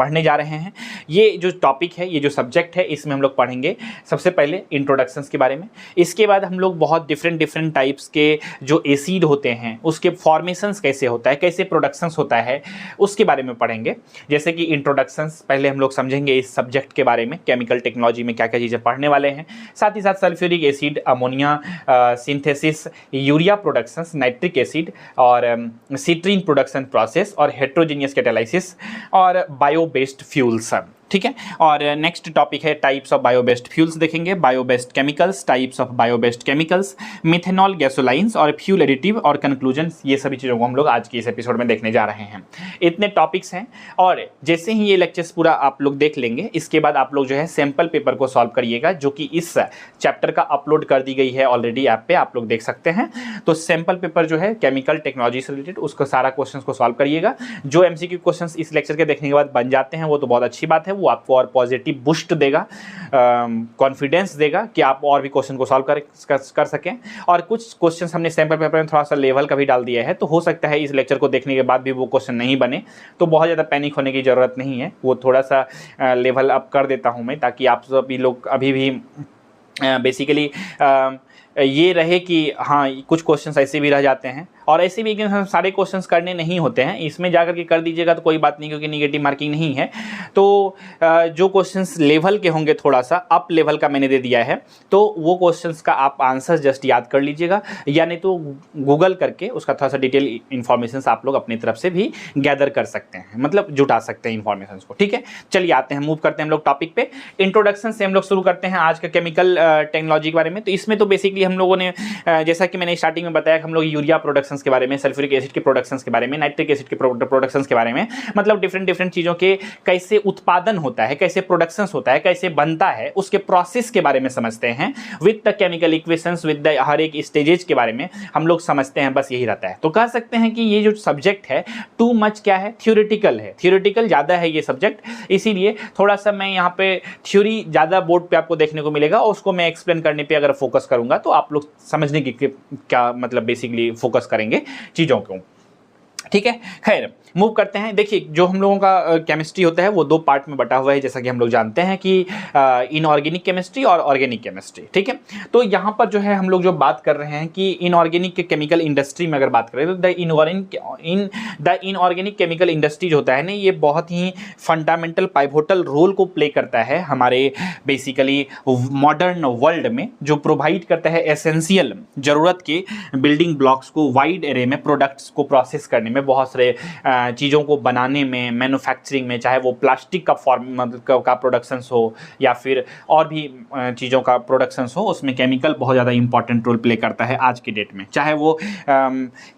पढ़ने जा रहे हैं। ये जो टॉपिक है, ये जो सब्जेक्ट है, इसमें हम लोग पढ़ेंगे सबसे पहले इंट्रोडक्शंस के बारे में। इसके बाद हम लोग बहुत डिफरेंट टाइप्स के जो एसिड होते हैं उसके फॉर्मेशंस कैसे होता है, कैसे प्रोडक्शंस होता है, उसके बारे में पढ़ेंगे। जैसे कि इंट्रोडक्शंस पहले हम लोग समझेंगे इस सब्जेक्ट के बारे में, केमिकल टेक्नोलॉजी में क्या क्या चीज़ें पढ़ने वाले हैं। साथ ही साथ sulphuric acid, ammonia synthesis, urea productions, nitric acid और सिट्रीन प्रोडक्शन प्रोसेस और हेट्रोजीनियस कैटालाइसिस और बायो बेस्ड फ्यूल्स, ठीक है। और नेक्स्ट टॉपिक है types of bio based fuels देखेंगे, bio based chemicals, types of bio based chemicals, methanol, gasolines और fuel additive और कंक्लूजन्स। ये सभी चीज़ों को हम लोग आज की इस एपिसोड में देखने जा रहे हैं। इतने टॉपिक्स हैं और जैसे ही ये लेक्चर्स पूरा आप लोग देख लेंगे, इसके बाद आप लोग जो है सैम्पल पेपर को सॉल्व करिएगा, जो कि इस चैप्टर का अपलोड कर दी गई है ऑलरेडी ऐप पे, आप लोग देख सकते हैं। तो सैम्पल पेपर जो है केमिकल टेक्नोलॉजी से रिलेटेड, उसका सारा क्वेश्चन को सॉल्व करिएगा। जो MCQ क्वेश्चन इस लेक्चर के देखने के बाद बन जाते हैं वो तो बहुत अच्छी बात है, वो आपको और पॉजिटिव बूस्ट देगा, कॉन्फिडेंस देगा कि आप और भी क्वेश्चन को सॉल्व कर सकें। और कुछ क्वेश्चन हमने सैम्पल पेपर में थोड़ा सा लेवल का भी डाल दिया है, तो हो सकता है इस लेक्चर को देखने के बाद भी वो क्वेश्चन नहीं बने, तो बहुत ज़्यादा पैनिक होने की ज़रूरत नहीं है। वो थोड़ा सा लेवल अप कर देता हूँ मैं, ताकि आप सभी लोग अभी भी बेसिकली ये रहे कि हाँ कुछ क्वेश्चंस ऐसे भी रह जाते हैं, और ऐसे भी हम सारे क्वेश्चंस करने नहीं होते हैं। इसमें जाकर के कर दीजिएगा तो कोई बात नहीं, क्योंकि निगेटिव मार्किंग नहीं है। तो जो क्वेश्चंस लेवल के होंगे, थोड़ा सा अप लेवल का मैंने दे दिया है, तो वो क्वेश्चंस का आप आंसर जस्ट याद कर लीजिएगा, या नहीं तो गूगल करके उसका थोड़ा सा डिटेल इन्फॉर्मेशन आप लोग अपनी तरफ से भी गैदर कर सकते हैं, मतलब जुटा सकते हैं इन्फॉर्मेशन को, ठीक है। चलिए आते हैं, मूव करते हैं हम लोग टॉपिक पे। इंट्रोडक्शन से हम लोग शुरू करते हैं आज का केमिकल टेक्नोलॉजी के बारे में। तो इसमें तो बेसिकली हम लोगों ने जैसा कि मैंने स्टार्टिंग में बताया कि हम लोग यूरिया प्रोडक्शंस के बारे में, सल्फ्यूरिक एसिड के प्रोडक्शंस के बारे में, नाइट्रिक एसिड के प्रोडक्शंस के बारे में, मतलब डिफरेंट चीज़ों के कैसे उत्पादन होता है, कैसे प्रोडक्शंस होता है, कैसे बनता है, उसके प्रोसेस के बारे में समझते हैं। With the chemical equations, with the हर एक स्टेजेज के बारे में हम लोग समझते हैं, बस यही रहता है। तो कह सकते हैं कि ये जो सब्जेक्ट है टू मच क्या है, थ्योरेटिकल है, थ्योरेटिकल ज़्यादा है ये सब्जेक्ट, इसीलिए थोड़ा सा मैं यहाँ पे थ्योरी ज़्यादा बोर्ड पे आपको देखने को मिलेगा, और उसको मैं एक्सप्लेन करने पे अगर फोकस करूँगा तो आप लोग समझने की क्या मतलब बेसिकली फोकस करेंगे चीज़ों को, ठीक है। खैर मूव करते हैं। देखिए जो हम लोगों का केमिस्ट्री होता है वो दो पार्ट में बटा हुआ है, जैसा कि हम लोग जानते हैं कि इनऑर्गेनिक केमिस्ट्री और ऑर्गेनिक केमिस्ट्री, ठीक है। तो यहाँ पर जो है हम लोग जो बात कर रहे हैं कि इनऑर्गेनिक केमिकल इंडस्ट्री में अगर बात करें तो द इनऑर्गेनिक केमिकल इंडस्ट्री जो होता है ना, ये बहुत ही फंडामेंटल पाइवोटल रोल को प्ले करता है हमारे बेसिकली मॉडर्न वर्ल्ड में, जो प्रोवाइड करता है एसेंशियल ज़रूरत के बिल्डिंग ब्लॉक्स को वाइड एरे में प्रोडक्ट्स को प्रोसेस करने में, बहुत सारे चीज़ों को बनाने में, मैन्युफैक्चरिंग में, चाहे वो प्लास्टिक का का प्रोडक्शंस हो या फिर और भी चीज़ों का प्रोडक्शंस हो, उसमें केमिकल बहुत ज़्यादा इंपॉर्टेंट रोल प्ले करता है आज की डेट में। चाहे वो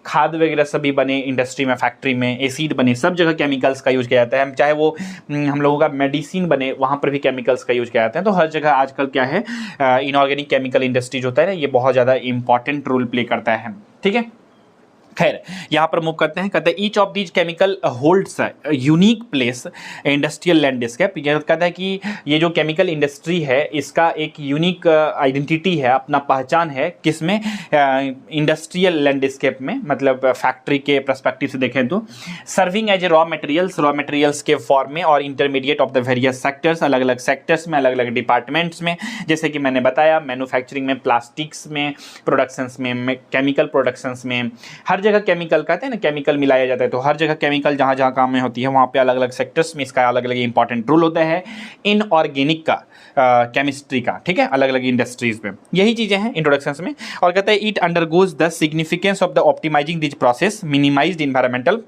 खाद वगैरह सभी बने इंडस्ट्री में, फैक्ट्री में, एसिड बने, सब जगह केमिकल्स का यूज किया जाता है। चाहे वो हम लोगों का मेडिसिन बने, वहाँ पर भी केमिकल्स का यूज किया जाता है। तो हर जगह आजकल क्या है, इनऑर्गेनिक केमिकल इंडस्ट्री जो होता है ना, ये बहुत ज़्यादा इंपॉर्टेंट रोल प्ले करता है, ठीक है। खैर यहाँ पर मूव करते हैं, कहते हैं each of these chemical holds unique place industrial landscape. यह कहता है कि ये जो केमिकल इंडस्ट्री है इसका एक यूनिक आइडेंटिटी है, अपना पहचान है, किसमें, इंडस्ट्रियल लैंडस्केप में, मतलब फैक्ट्री के पर्सपेक्टिव से देखें तो, serving as a raw materials के फॉर्म में और intermediate of the various sectors, अलग अलग सेक्टर्स में, अलग अलग डिपार्टमेंट्स में, जैसे कि मैंने बताया मैन्युफैक्चरिंग में, प्लास्टिक्स में, प्रोडक्शंस में, केमिकल प्रोडक्शंस में, हर जगह केमिकल कहते हैं ना, केमिकल मिलाया जाता है। तो हर जगह केमिकल जहाँ जहाँ काम में होती है वहाँ पे अलग अलग सेक्टर्स में इसका अलग अलग इंपॉर्टेंट रोल होता है इनऑर्गेनिक का, केमिस्ट्री का, ठीक है, अलग अलग इंडस्ट्रीज में। यही चीज़ें हैं इंट्रोडक्शंस में। और कहता है it undergoes the significance of the optimising this process minimised environmental.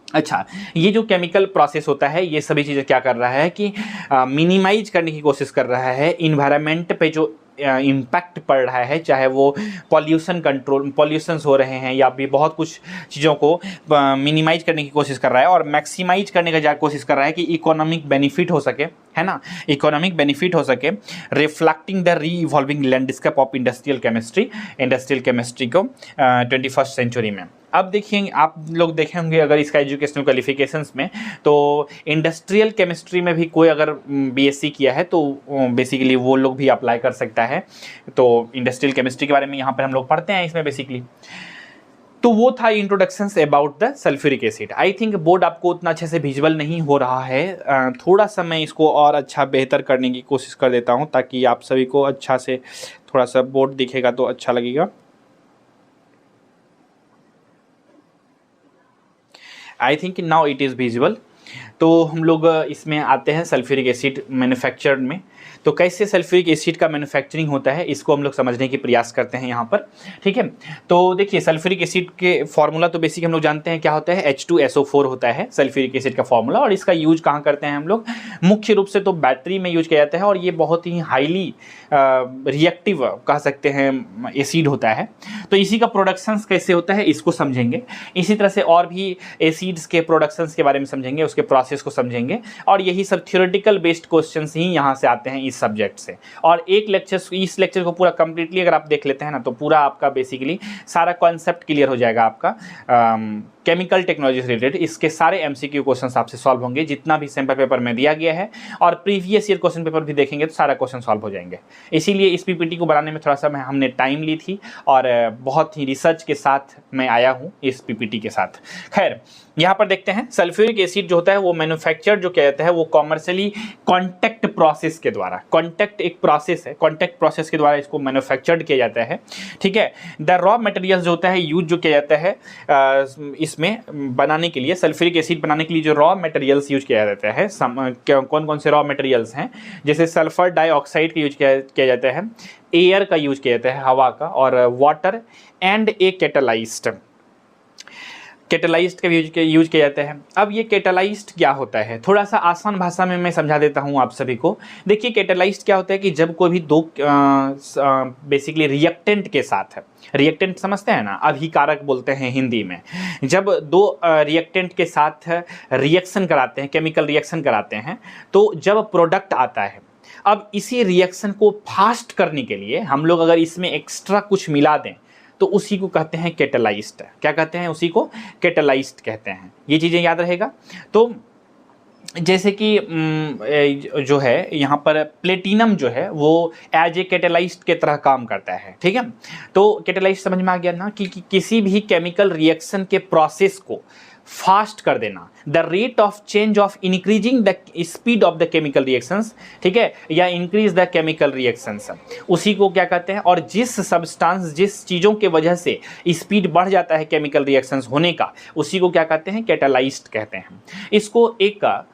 अच्छा, ये जो केमिकल प्रोसेस होता है ये सभी चीज़ें क्या कर रहा है कि मिनिमाइज करने की कोशिश कर रहा है इन्वायरमेंट पे जो इम्पैक्ट पड़ रहा है, चाहे वो पॉल्यूशंस हो रहे हैं या भी बहुत कुछ चीज़ों को मिनिमाइज करने की कोशिश कर रहा है, और मैक्सिमाइज करने का कोशिश कर रहा है कि इकोनॉमिक बेनिफिट हो सके, है ना, इकोनॉमिक बेनिफिट हो सके, रिफ्लेक्टिंग द री evolving landscape of industrial chemistry को 21st सेंचुरी में। अब देखिए आप लोग देखे होंगे अगर इसका एजुकेशनल क्वालिफिकेशंस में, तो इंडस्ट्रियल केमिस्ट्री में भी कोई अगर बीएससी किया है तो बेसिकली वो लोग भी अप्लाई कर सकता है। तो इंडस्ट्रियल केमिस्ट्री के बारे में यहाँ पर हम लोग पढ़ते हैं इसमें बेसिकली। तो वो था introduction about the sulphuric acid. I think board आपको उतना अच्छे से विजुअल नहीं हो रहा है, थोड़ा सा मैं इसको और अच्छा बेहतर करने की कोशिश कर देता हूँ ताकि आप सभी को अच्छा से थोड़ा सा बोर्ड दिखेगा तो अच्छा लगेगा। I think now it is visual. तो हम लोग इसमें आते हैं सल्फ्यूरिक एसिड मैन्युफैक्चर में। तो कैसे सल्फ्यूरिक एसिड का मैन्युफैक्चरिंग होता है इसको हम लोग समझने की प्रयास करते हैं यहाँ पर, ठीक है। तो देखिए सल्फ्यूरिक एसिड के फार्मूला तो बेसिक हम लोग जानते हैं क्या होता है, H2SO4 होता है सल्फ्यूरिक एसिड का फार्मूला। और इसका यूज कहाँ करते हैं हम लोग, मुख्य रूप से तो बैटरी में यूज किया जाता है और ये बहुत ही हाईली रिएक्टिव कह सकते हैं एसिड होता है। तो इसी का प्रोडक्शंस कैसे होता है इसको समझेंगे। इसी तरह से और भी एसिड्स के प्रोडक्शंस के बारे में समझेंगे, उसके प्रोसेस को समझेंगे और यही सब थ्योरेटिकल बेस्ड क्वेश्चंस ही यहाँ से आते हैं इस सब्जेक्ट से। और एक लेक्चर, इस लेक्चर को पूरा कंप्लीटली अगर आप देख लेते हैं ना तो पूरा आपका बेसिकली सारा कॉन्सेप्ट क्लियर हो जाएगा आपका केमिकल टेक्नोलॉजी से रिलेटेड। इसके सारे एमसीक्यू क्वेश्चंस आपसे सॉल्व होंगे जितना भी सैंपल पेपर में दिया गया है, और प्रीवियस ईयर क्वेश्चन पेपर भी देखेंगे तो सारा क्वेश्चन सॉल्व हो जाएंगे। इसीलिए इस पीपीटी को बनाने में थोड़ा सा हमने टाइम ली थी और बहुत ही रिसर्च के साथ मैं आया हूँ इस पीपीटी के साथ। खैर यहाँ पर देखते हैं सल्फ्यूरिक एसिड जो होता है वो मैन्युफैक्चर जो किया जाता है वो कॉमर्शियली कॉन्टैक्ट प्रोसेस के द्वारा, कॉन्टैक्ट एक प्रोसेस है, कॉन्टैक्ट प्रोसेस के द्वारा इसको मैन्युफैक्चर्ड किया जाता है, ठीक है। द रॉ मटेरियल्स जो होता है यूज जो किया जाता है इसमें बनाने के लिए, सल्फ्यूरिक एसिड बनाने के लिए जो रॉ मटेरियल्स यूज किया जाता है, कौन कौन से रॉ मटेरियल्स हैं, जैसे सल्फर डाइऑक्साइड का यूज किया जाता है, एयर का यूज किया जाता है हवा का, और वाटर एंड ए कैटालाइस्ट, कैटालाइस्ट का यूज किया जाता है। अब ये कैटालाइस्ट क्या होता है, थोड़ा सा आसान भाषा में मैं समझा देता हूँ आप सभी को। देखिए कैटालाइस्ट क्या होता है कि जब कोई भी दो बेसिकली रिएक्टेंट के साथ है, रिएक्टेंट समझते हैं ना, अभिकारक बोलते हैं हिंदी में, जब दो रिएक्टेंट के साथ रिएक्शन कराते हैं, केमिकल रिएक्शन कराते हैं, तो जब प्रोडक्ट आता है, अब इसी रिएक्शन को फास्ट करने के लिए हम लोग अगर इसमें एक्स्ट्रा कुछ मिला दें तो उसी को कहते हैं कैटालाइस्ट। क्या कहते हैं, उसी को कैटालाइस्ट कहते हैं। ये चीज़ें याद रहेगा। तो जैसे कि जो है यहाँ पर प्लेटिनम जो है वो एज ए कैटालाइस्ट के तरह काम करता है, ठीक है। तो कैटालाइस्ट समझ में आ गया ना कि किसी भी केमिकल रिएक्शन के प्रोसेस को फास्ट कर देना, the rate of change of increasing the speed of the chemical reactions, ठीक है, या इंक्रीज द केमिकल रिएक्शंस, उसी को क्या कहते हैं। और जिस सब्सटेंस, जिस चीज़ों के वजह से स्पीड बढ़ जाता है केमिकल रिएक्शंस होने का, उसी को क्या कहते हैं, कैटालाइस्ट कहते हैं। इसको एक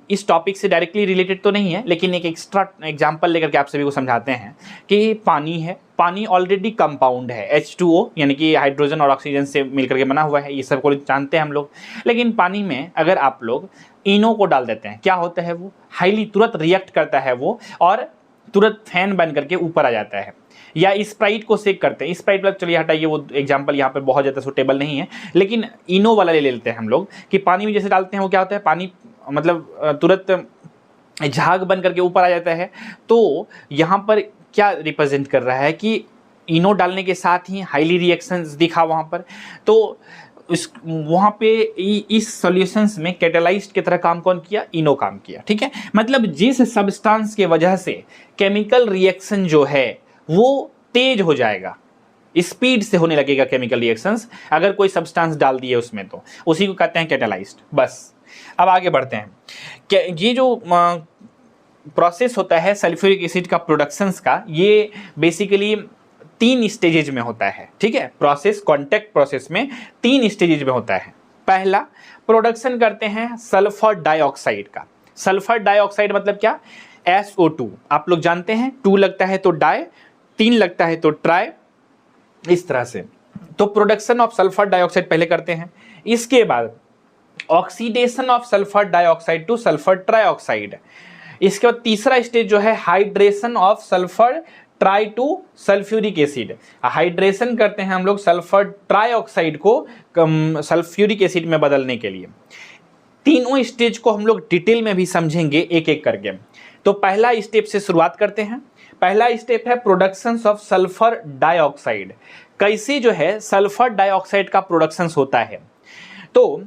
इस टॉपिक से डायरेक्टली रिलेटेड तो नहीं है, लेकिन एक एक्स्ट्रा एग्जांपल लेकर के आप सभी को समझाते हैं कि पानी है, पानी ऑलरेडी कंपाउंड है, H2O यानी कि हाइड्रोजन और ऑक्सीजन से मिलकर के बना हुआ है, ये सब को जानते हैं हम लोग। लेकिन पानी में अगर आप लोग इनो को डाल देते हैं, क्या होता है, वो हाईली तुरंत रिएक्ट करता है वो, और तुरंत फैन बन करके ऊपर आ जाता है। या स्प्राइट को सेक करते हैं, स्प्राइट वाला चलिए हटाइए, वो एग्जांपल यहाँ पर बहुत ज़्यादा सुटेबल नहीं है, लेकिन इनो वाला ले लेते हैं हम लोग कि पानी में जैसे डालते हैं वो क्या होता है, पानी मतलब तुरंत झाग बन करके ऊपर आ जाता है। तो यहाँ पर क्या रिप्रेजेंट कर रहा है कि इनो डालने के साथ ही हाईली रिएक्शंस दिखा वहाँ पर, तो वहाँ पे इस सॉल्यूशंस में कैटालाइस्ट की तरह काम कौन किया, इनो काम किया, ठीक है। मतलब जिस सब्सटेंस के वजह से केमिकल रिएक्शन जो है वो तेज हो जाएगा, स्पीड से होने लगेगा केमिकल रिएक्शंस, अगर कोई सब्सटेंस डाल दिए उसमें, तो उसी को कहते हैं कैटालाइस्ट। बस अब आगे बढ़ते हैं। ये जो प्रोसेस होता है सल्फ्यूरिक एसिड का प्रोडक्शंस का, ये बेसिकली 3 स्टेजेज में होता है, ठीक है। प्रोसेस, कॉन्टैक्ट प्रोसेस में 3 स्टेजेज में होता है। पहला प्रोडक्शन करते हैं सल्फर डाइऑक्साइड का। सल्फर डाइऑक्साइड मतलब क्या, SO2, आप लोग जानते हैं 2 लगता है तो डाई, 3 लगता है तो ट्राई, इस तरह से। तो प्रोडक्शन ऑफ सल्फर डाइऑक्साइड पहले करते हैं, इसके बाद oxidation of sulphur dioxide to sulphur trioxide, इसके बाद तीसरा स्टेज जो है hydration of sulphur tri to sulphuric acid. Hydration करते हैं हम लोग सल्फर ट्राइऑक्साइड को सल्फ्यूरिक एसिड में बदलने के लिए। तीनों स्टेज को हम लोग डिटेल में भी समझेंगे एक एक करके। तो पहला स्टेप से शुरुआत करते हैं। पहला स्टेप है प्रोडक्शन ऑफ सल्फर डाइऑक्साइड। कैसे जो है सल्फर डाइऑक्साइड का प्रोडक्शन होता है, तो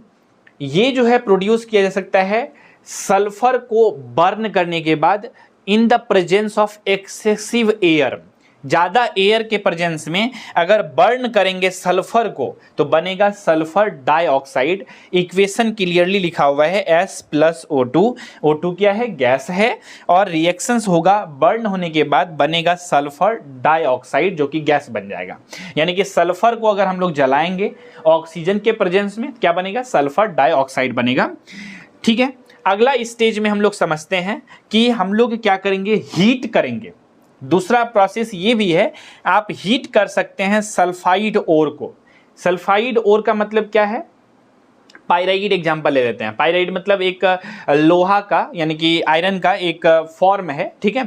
ये जो है प्रोड्यूस किया जा सकता है सल्फर को बर्न करने के बाद इन the presence of excessive air, ज़्यादा एयर के प्रेजेंस में अगर बर्न करेंगे सल्फर को तो बनेगा सल्फर डाइऑक्साइड। इक्वेशन क्लियरली लिखा हुआ है S+O2। O2 क्या है? गैस है, और रिएक्शंस होगा बर्न होने के बाद बनेगा सल्फर डाइऑक्साइड जो कि गैस बन जाएगा। यानी कि सल्फर को अगर हम लोग जलाएंगे ऑक्सीजन के प्रेजेंस में क्या बनेगा? सल्फर डाइऑक्साइड बनेगा। ठीक है, अगला स्टेज में हम लोग समझते हैं कि हम लोग क्या करेंगे? हीट करेंगे। दूसरा प्रोसेस ये भी है, आप हीट कर सकते हैं सल्फाइड ओर को। सल्फाइड ओर का मतलब क्या है? पायराइड एग्जांपल ले लेते हैं। पायराइड मतलब एक लोहा का यानी कि आयरन का एक फॉर्म है। ठीक है,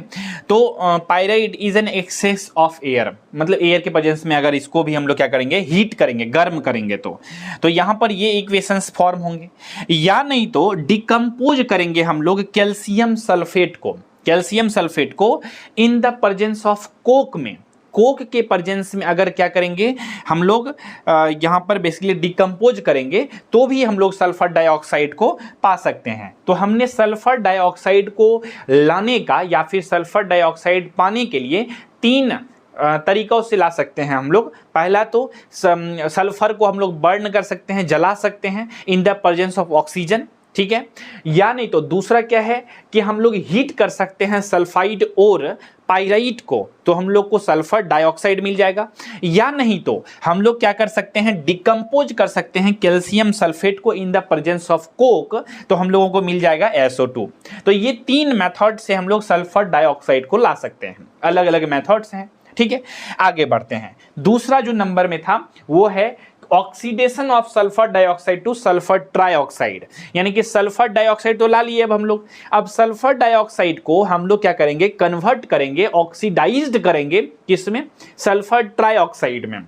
तो pyrite is an excess of air, मतलब एयर के प्रेजेंस में अगर इसको भी हम लोग क्या करेंगे? हीट करेंगे, गर्म करेंगे तो यहां पर ये इक्वेशंस फॉर्म होंगे। या नहीं तो डिकम्पोज करेंगे हम लोग कैल्शियम सल्फेट को, कैल्शियम सल्फेट को इन द प्रेजेंस ऑफ कोक में। कोक के प्रेजेंस में अगर क्या करेंगे हम लोग यहाँ पर बेसिकली डिकम्पोज करेंगे तो भी हम लोग सल्फर डाइऑक्साइड को पा सकते हैं। तो हमने सल्फर डाइऑक्साइड को लाने का या फिर सल्फर डाइऑक्साइड पाने के लिए 3 तरीकों से ला सकते हैं हम लोग। पहला तो सल्फर को हम लोग बर्न कर सकते हैं, जला सकते हैं इन द प्रेजेंस ऑफ ऑक्सीजन। ठीक है, या नहीं तो दूसरा क्या है कि हम लोग हीट कर सकते हैं सल्फाइड और पायराइट को, तो हम लोग को सल्फर डाइऑक्साइड मिल जाएगा। या नहीं तो हम लोग क्या कर सकते हैं? डिकम्पोज कर सकते हैं कैल्शियम सल्फेट को इन द प्रेजेंस ऑफ कोक, तो हम लोगों को मिल जाएगा SO2। तो ये 3 मेथड से हम लोग सल्फर डाइऑक्साइड को ला सकते हैं, अलग अलग मेथड्स हैं। ठीक है, आगे बढ़ते हैं। दूसरा जो नंबर में था वो है oxidation of sulphur dioxide to sulphur trioxide. यानी कि सल्फर डाइऑक्साइड तो ला लिए अब हम लोग, अब सल्फर डाइऑक्साइड को हम लोग क्या करेंगे? कन्वर्ट करेंगे, ऑक्सीडाइज्ड करेंगे किसमें? सल्फर ट्राइऑक्साइड में।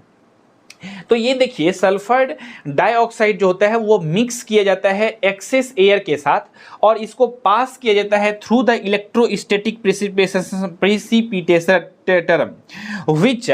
तो ये देखिए सल्फर डाइऑक्साइड जो होता है वो मिक्स किया जाता है एक्सेस एयर के साथ और इसको पास किया जाता है through the electrostatic precipitator which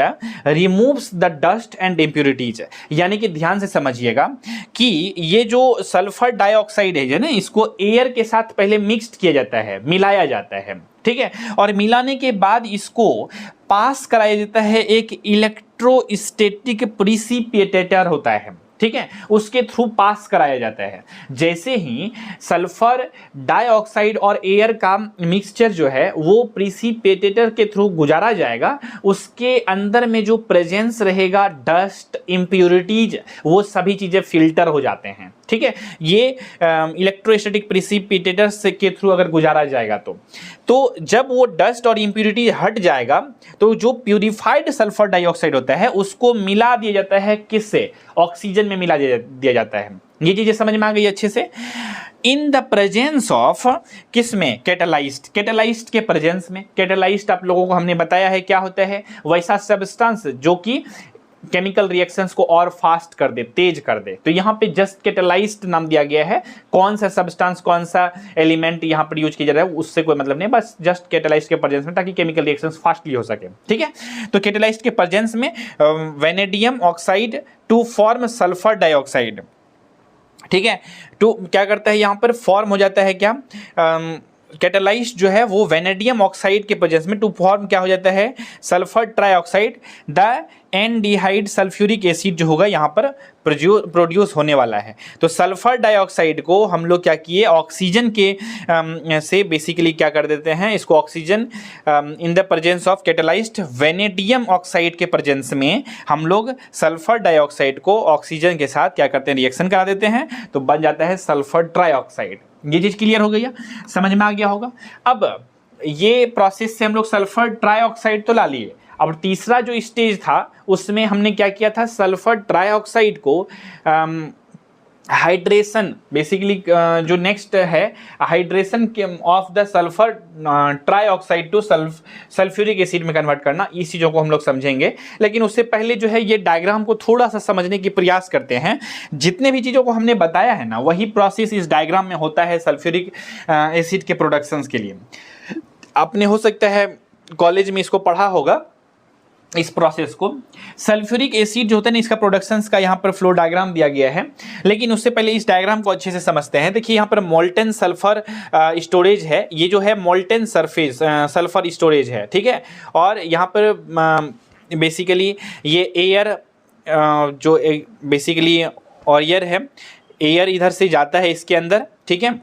removes the dust and impurities. यानी कि ध्यान से समझिएगा कि ये जो सल्फर डाइऑक्साइड है ना, इसको एयर के साथ पहले मिक्स्ड किया जाता है, मिलाया जाता है। ठीक है, और मिलाने के बाद इसको पास कराया जाता है एक इलेक्ट्रोस्टैटिक प्रेसिपिटेटर होता है। ठीक है, उसके थ्रू पास कराया जाता है। जैसे ही सल्फर डाइऑक्साइड और एयर का मिक्सचर जो है वो प्रेसिपिटेटर के थ्रू गुजारा जाएगा, उसके अंदर में जो प्रेजेंस रहेगा डस्ट, इम्प्यूरिटीज, वो सभी चीजें फिल्टर हो जाते हैं। ठीक है, ये इलेक्ट्रोस्टैटिक प्रेसिपिटेटर से के थ्रू अगर गुजारा जाएगा तो जब वो डस्ट और इम्प्यूरिटी हट जाएगा तो जो प्यूरिफाइड सल्फर डाइऑक्साइड होता है उसको मिला दिया जाता है, किससे? ऑक्सीजन में मिला दिया जाता है। ये चीजें समझ में आ गई अच्छे से। इन द प्रेजेंस ऑफ किसमें? कैटालाइस्ट। कैटालाइस्ट के प्रेजेंस में, कैटालाइस्ट आप लोगों को हमने बताया है क्या होता है, वैसा सब्सटेंस जो कि केमिकल रिएक्शंस को और फास्ट कर दे, तेज कर दे। तो यहाँ पे जस्ट कैटालाइस्ट नाम दिया गया है, कौन सा सब्सटेंस, कौन सा एलिमेंट यहाँ पर यूज किया जा रहा है उससे कोई मतलब नहीं, बस जस्ट कैटालाइस्ट के प्रेजेंस में, ताकि केमिकल रिएक्शंस फास्टली हो सके। ठीक है, तो कैटालाइस्ट के प्रेजेंस में vanadium oxide to form sulphur dioxide. ठीक है, तो क्या करता है यहाँ पर फॉर्म हो जाता है क्या? कैटालाइस्ट जो है वो वेनेडियम ऑक्साइड के प्रेजेंस में टू फॉर्म क्या हो जाता है? Sulphur trioxide. The aldehyde sulphuric acid जो होगा यहाँ पर प्रोड्यूस होने वाला है। तो सल्फर डाइऑक्साइड को हम लोग क्या किए? ऑक्सीजन के से बेसिकली क्या कर देते हैं, इसको oxygen in the presence of catalyst vanadium oxide के प्रेजेंस में हम लोग सल्फर डाइऑक्साइड को ऑक्सीजन के साथ क्या करते हैं? रिएक्शन करा देते हैं, तो बन जाता है सल्फर ट्राइऑक्साइड। ये चीज क्लियर हो गई है, समझ में आ गया होगा। अब ये प्रोसेस से हम लोग सल्फर ट्राइऑक्साइड तो ला लिए। अब तीसरा जो स्टेज था उसमें हमने क्या किया था? सल्फर ट्राइऑक्साइड को हाइड्रेशन, बेसिकली जो नेक्स्ट है hydration of the sulphur trioxide to sulphuric acid में कन्वर्ट करना। इस चीज़ों को हम लोग समझेंगे, लेकिन उससे पहले जो है ये डायग्राम को थोड़ा सा समझने की प्रयास करते हैं। जितने भी चीज़ों को हमने बताया है ना, वही प्रोसेस इस डायग्राम में होता है सल्फ्यूरिक एसिड के प्रोडक्शंस के लिए। आपने हो सकता है कॉलेज में इसको पढ़ा होगा, इस प्रोसेस को। सल्फ्यूरिक एसिड जो होता है ना, इसका प्रोडक्शंस का यहाँ पर फ्लो डायग्राम दिया गया है, लेकिन उससे पहले इस डायग्राम को अच्छे से समझते हैं। देखिए यहाँ पर मोल्टेन सल्फर स्टोरेज है, ये जो है मोल्टेन सरफेस सल्फर स्टोरेज है, ठीक है। और यहाँ पर बेसिकली ये एयर जो बेसिकली और एयर है, एयर इधर से जाता है इसके अंदर, ठीक है।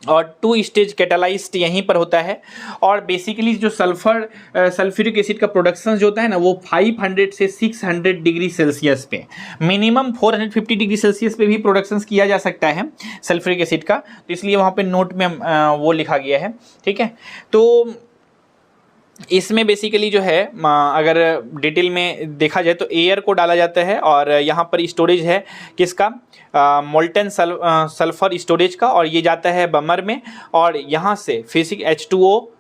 और 2 स्टेज कैटालाइस्ट यहीं पर होता है। और बेसिकली जो सल्फ्यूरिक एसिड का प्रोडक्शन जो होता है ना, वो 500 से 600 डिग्री सेल्सियस पे, मिनिमम 450 डिग्री सेल्सियस पे भी प्रोडक्शन किया जा सकता है सल्फ्यूरिक एसिड का। तो इसलिए वहाँ पे नोट में वो लिखा गया है, ठीक है। तो इसमें बेसिकली जो है अगर डिटेल में देखा जाए तो एयर को डाला जाता है, और यहाँ पर स्टोरेज है किसका, मोल्टेन सल्फर स्टोरेज का, और ये जाता है बमर में, और यहाँ से फिजिक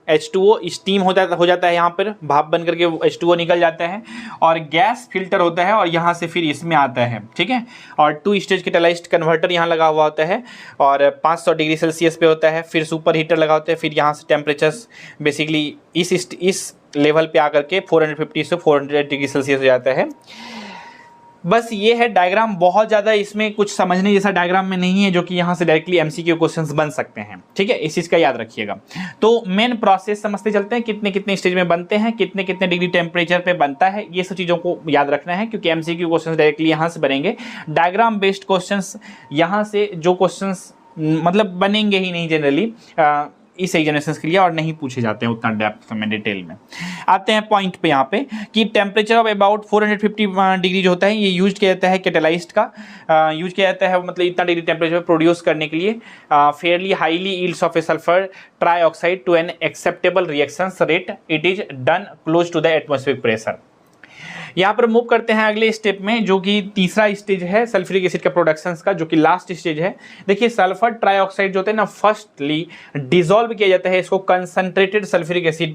H2O स्टीम हो जाता है, यहाँ पर भाप बन करके H2O निकल जाता है, और गैस फिल्टर होता है, और यहाँ से फिर इसमें आता है, ठीक है। और 2 स्टेज कैटालाइज्ड कन्वर्टर यहाँ लगा हुआ होता है, और 500 डिग्री सेल्सियस पे होता है। फिर सुपर हीटर लगा होता है, फिर यहाँ से टेम्परेचर्स बेसिकली इस लेवल पे आकर के 450 से 400 डिग्री सेल्सियस हो जाता है। बस ये है डायग्राम, बहुत ज़्यादा इसमें कुछ समझने जैसा डायग्राम में नहीं है, जो कि यहाँ से डायरेक्टली एमसीक्यू क्वेश्चंस बन सकते हैं, ठीक है। इस चीज़ का याद रखिएगा। तो मेन प्रोसेस समझते चलते हैं, कितने कितने स्टेज में बनते हैं, कितने कितने डिग्री टेम्परेचर पे बनता है, ये सब चीज़ों को याद रखना है, क्योंकि एमसीक्यू क्वेश्चंस डायरेक्टली यहाँ से बनेंगे। डायग्राम बेस्ड क्वेश्चंस यहाँ से जो क्वेश्चंस मतलब बनेंगे ही नहीं जनरली इस एग्जामिनेशंस के लिए, और नहीं पूछे जाते हैं उतना डेप्थ में, डिटेल में। आते हैं पॉइंट पे यहाँ पे कि टेम्परेचर ऑफ अबाउट 450 डिग्री जो होता है, ये यूज किया जाता है कैटालाइस्ट का यूज किया जाता है, मतलब इतना डिग्री टेम्परेचर प्रोड्यूस करने के लिए fairly highly yields of a sulphur trioxide to an acceptable reaction rate, it is done close to the atmospheric pressure. यहाँ पर मूव करते हैं अगले स्टेप में, जो कि तीसरा स्टेज है सल्फ्यूरिक एसिड का प्रोडक्शंस का, जो कि लास्ट स्टेज है। देखिए सल्फर ट्राईऑक्साइड जो होता है ना, फर्स्टली डिसॉल्व किया जाता है इसको concentrated sulphuric acid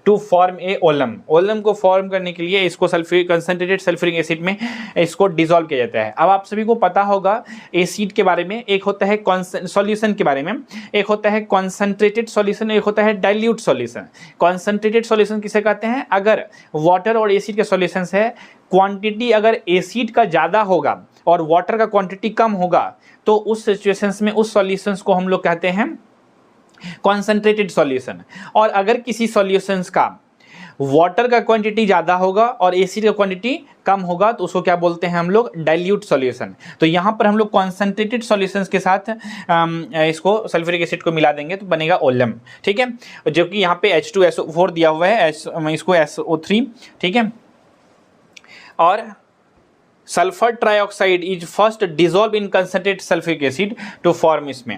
to form a oleum. Oleum को फॉर्म करने के लिए इसको कंसंट्रेटेड सल्फ्यूरिक एसिड में इसको डिसॉल्व किया जाता है। अब आप सभी को पता होगा एसिड के बारे में, एक होता है सॉल्यूशन के बारे में, एक होता है कॉन्सनट्रेटेड सॉल्यूशन, एक होता है डाइल्यूट सॉल्यूशन। कॉन्सनट्रेटेड सॉल्यूशन किसे कहते हैं, अगर वाटर और एसिड के सॉल्यूशन है, क्वांटिटी अगर एसिड का ज्यादा होगा और वाटर का क्वांटिटी कम होगा, तो उस सिचुएशंस में उस सॉल्यूशंस को हम लोग कहते हैं कॉन्संट्रेटेड सॉल्यूशन। और अगर किसी सॉल्यूशंस का वाटर का क्वांटिटी ज्यादा होगा और एसिड का क्वांटिटी कम होगा, तो उसको क्या बोलते हैं हम लोग, डाइल्यूट सॉल्यूशन। तो यहाँ पर हम लोग कॉन्संट्रेटेड सॉल्यूशंस के साथ इसको सल्फ्यूरिक एसिड को मिला देंगे तो बनेगा ओलम, ठीक है। जो कि यहाँ पे H2SO4 दिया हुआ है, इसको SO3, ठीक है। और sulphur trioxide is first dissolve in concentrated sulphuric acid to form इसमें।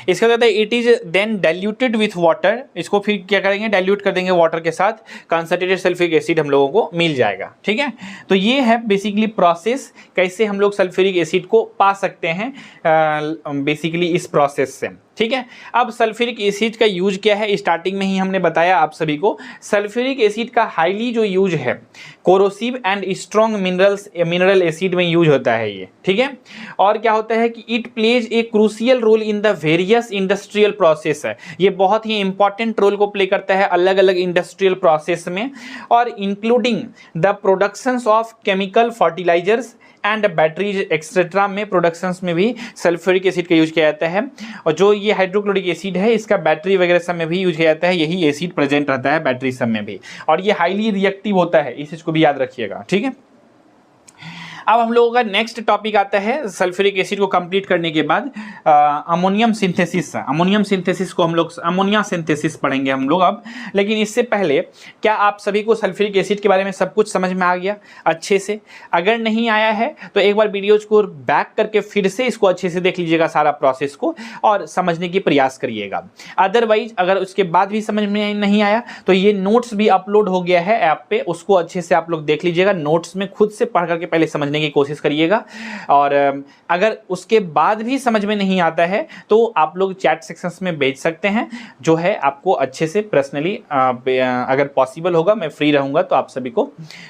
इसका कहता है it is then diluted with water, इसको फिर क्या करेंगे, डाइल्यूट कर देंगे वाटर के साथ, कंसंट्रेटेड सल्फ्यूरिक एसिड हम लोगों को मिल जाएगा, ठीक है। तो ये है बेसिकली प्रोसेस, कैसे हम लोग सल्फ्यूरिक एसिड को पा सकते हैं बेसिकली इस प्रोसेस से, ठीक है। अब सल्फ्यूरिक एसिड का यूज क्या है, स्टार्टिंग में ही हमने बताया आप सभी को। सल्फ्यूरिक एसिड का हाईली जो यूज है corrosive and strong mineral acid में यूज होता है ये, ठीक है। और क्या होता है कि it plays a crucial role in the various industrial process है, ये बहुत ही इंपॉर्टेंट रोल को प्ले करता है अलग अलग इंडस्ट्रियल प्रोसेस में, और including the productions of chemical fertilisers and batteries etcetera में प्रोडक्शंस में भी सल्फ्यूरिक एसिड का यूज किया जाता है। और जो ये हाइड्रोक्लोरिक एसिड है, इसका बैटरी वगैरह सब में भी यूज किया जाता है, यही एसिड प्रेजेंट रहता है बैटरी सब में भी, और ये हाईली रिएक्टिव होता है, इस चीज को भी याद रखिएगा, ठीक है। अब हम लोगों का नेक्स्ट टॉपिक आता है सल्फ्यूरिक एसिड को कंप्लीट करने के बाद अमोनियम सिंथेसिस। अमोनियम सिंथेसिस को हम लोग अमोनिया सिंथेसिस पढ़ेंगे हम लोग अब। लेकिन इससे पहले क्या आप सभी को सल्फ्यूरिक एसिड के बारे में सब कुछ समझ में आ गया अच्छे से? अगर नहीं आया है तो एक बार वीडियोज को बैक करके फिर से इसको अच्छे से देख लीजिएगा सारा प्रोसेस को, और समझने की प्रयास करिएगा। अदरवाइज अगर उसके बाद भी समझ में नहीं आया तो ये नोट्स भी अपलोड हो गया है ऐप पे, उसको अच्छे से आप लोग देख लीजिएगा। नोट्स में खुद से पढ़ करके पहले समझने की कोशिश करिएगा, और अगर उसके बाद भी समझ में नहीं आता है तो आप लोग चैट सेक्शंस में भेज सकते हैं, जो है आपको अच्छे से पर्सनली अगर पॉसिबल होगा, मैं फ्री रहूंगा तो आप सभी को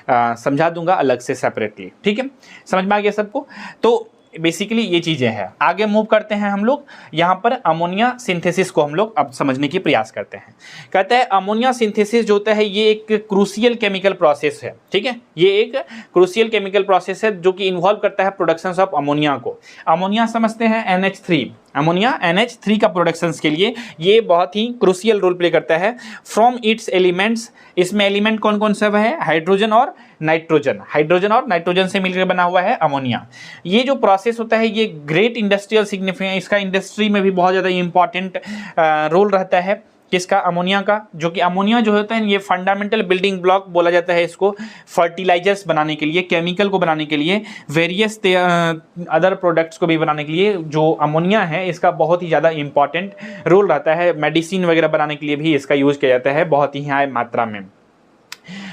समझा दूंगा अलग से सेपरेटली, ठीक है। समझ में आ गया सबको? तो बेसिकली ये चीज़ें हैं। आगे मूव करते हैं हम लोग, यहाँ पर अमोनिया सिंथेसिस को हम लोग अब समझने की प्रयास करते हैं। कहते हैं अमोनिया सिंथेसिस जो होता है ये एक क्रूशियल केमिकल प्रोसेस है, ठीक है, ये एक क्रूशियल केमिकल प्रोसेस है जो कि इन्वॉल्व करता है प्रोडक्शन ऑफ अमोनिया को। अमोनिया समझते हैं NH3, अमोनिया NH3 का प्रोडक्शंस के लिए ये बहुत ही क्रूशियल रोल प्ले करता है। फ्रॉम इट्स एलिमेंट्स, इसमें एलिमेंट कौन कौन सा है, हाइड्रोजन और नाइट्रोजन, हाइड्रोजन और नाइट्रोजन से मिलकर बना हुआ है अमोनिया। ये जो प्रोसेस होता है ये ग्रेट इंडस्ट्रियल सिग्निफिकेंस, इसका इंडस्ट्री में भी बहुत ज़्यादा इंपॉर्टेंट रोल रहता है। किसका, अमोनिया का, जो कि अमोनिया जो होता है ये फंडामेंटल बिल्डिंग ब्लॉक बोला जाता है इसको, फर्टिलाइजर्स बनाने के लिए, केमिकल को बनाने के लिए, वेरियस अदर प्रोडक्ट्स को भी बनाने के लिए जो अमोनिया है इसका बहुत ही ज़्यादा इंपॉर्टेंट रोल रहता है। मेडिसिन वगैरह बनाने के लिए भी इसका यूज़ किया जाता है बहुत ही हाई मात्रा में।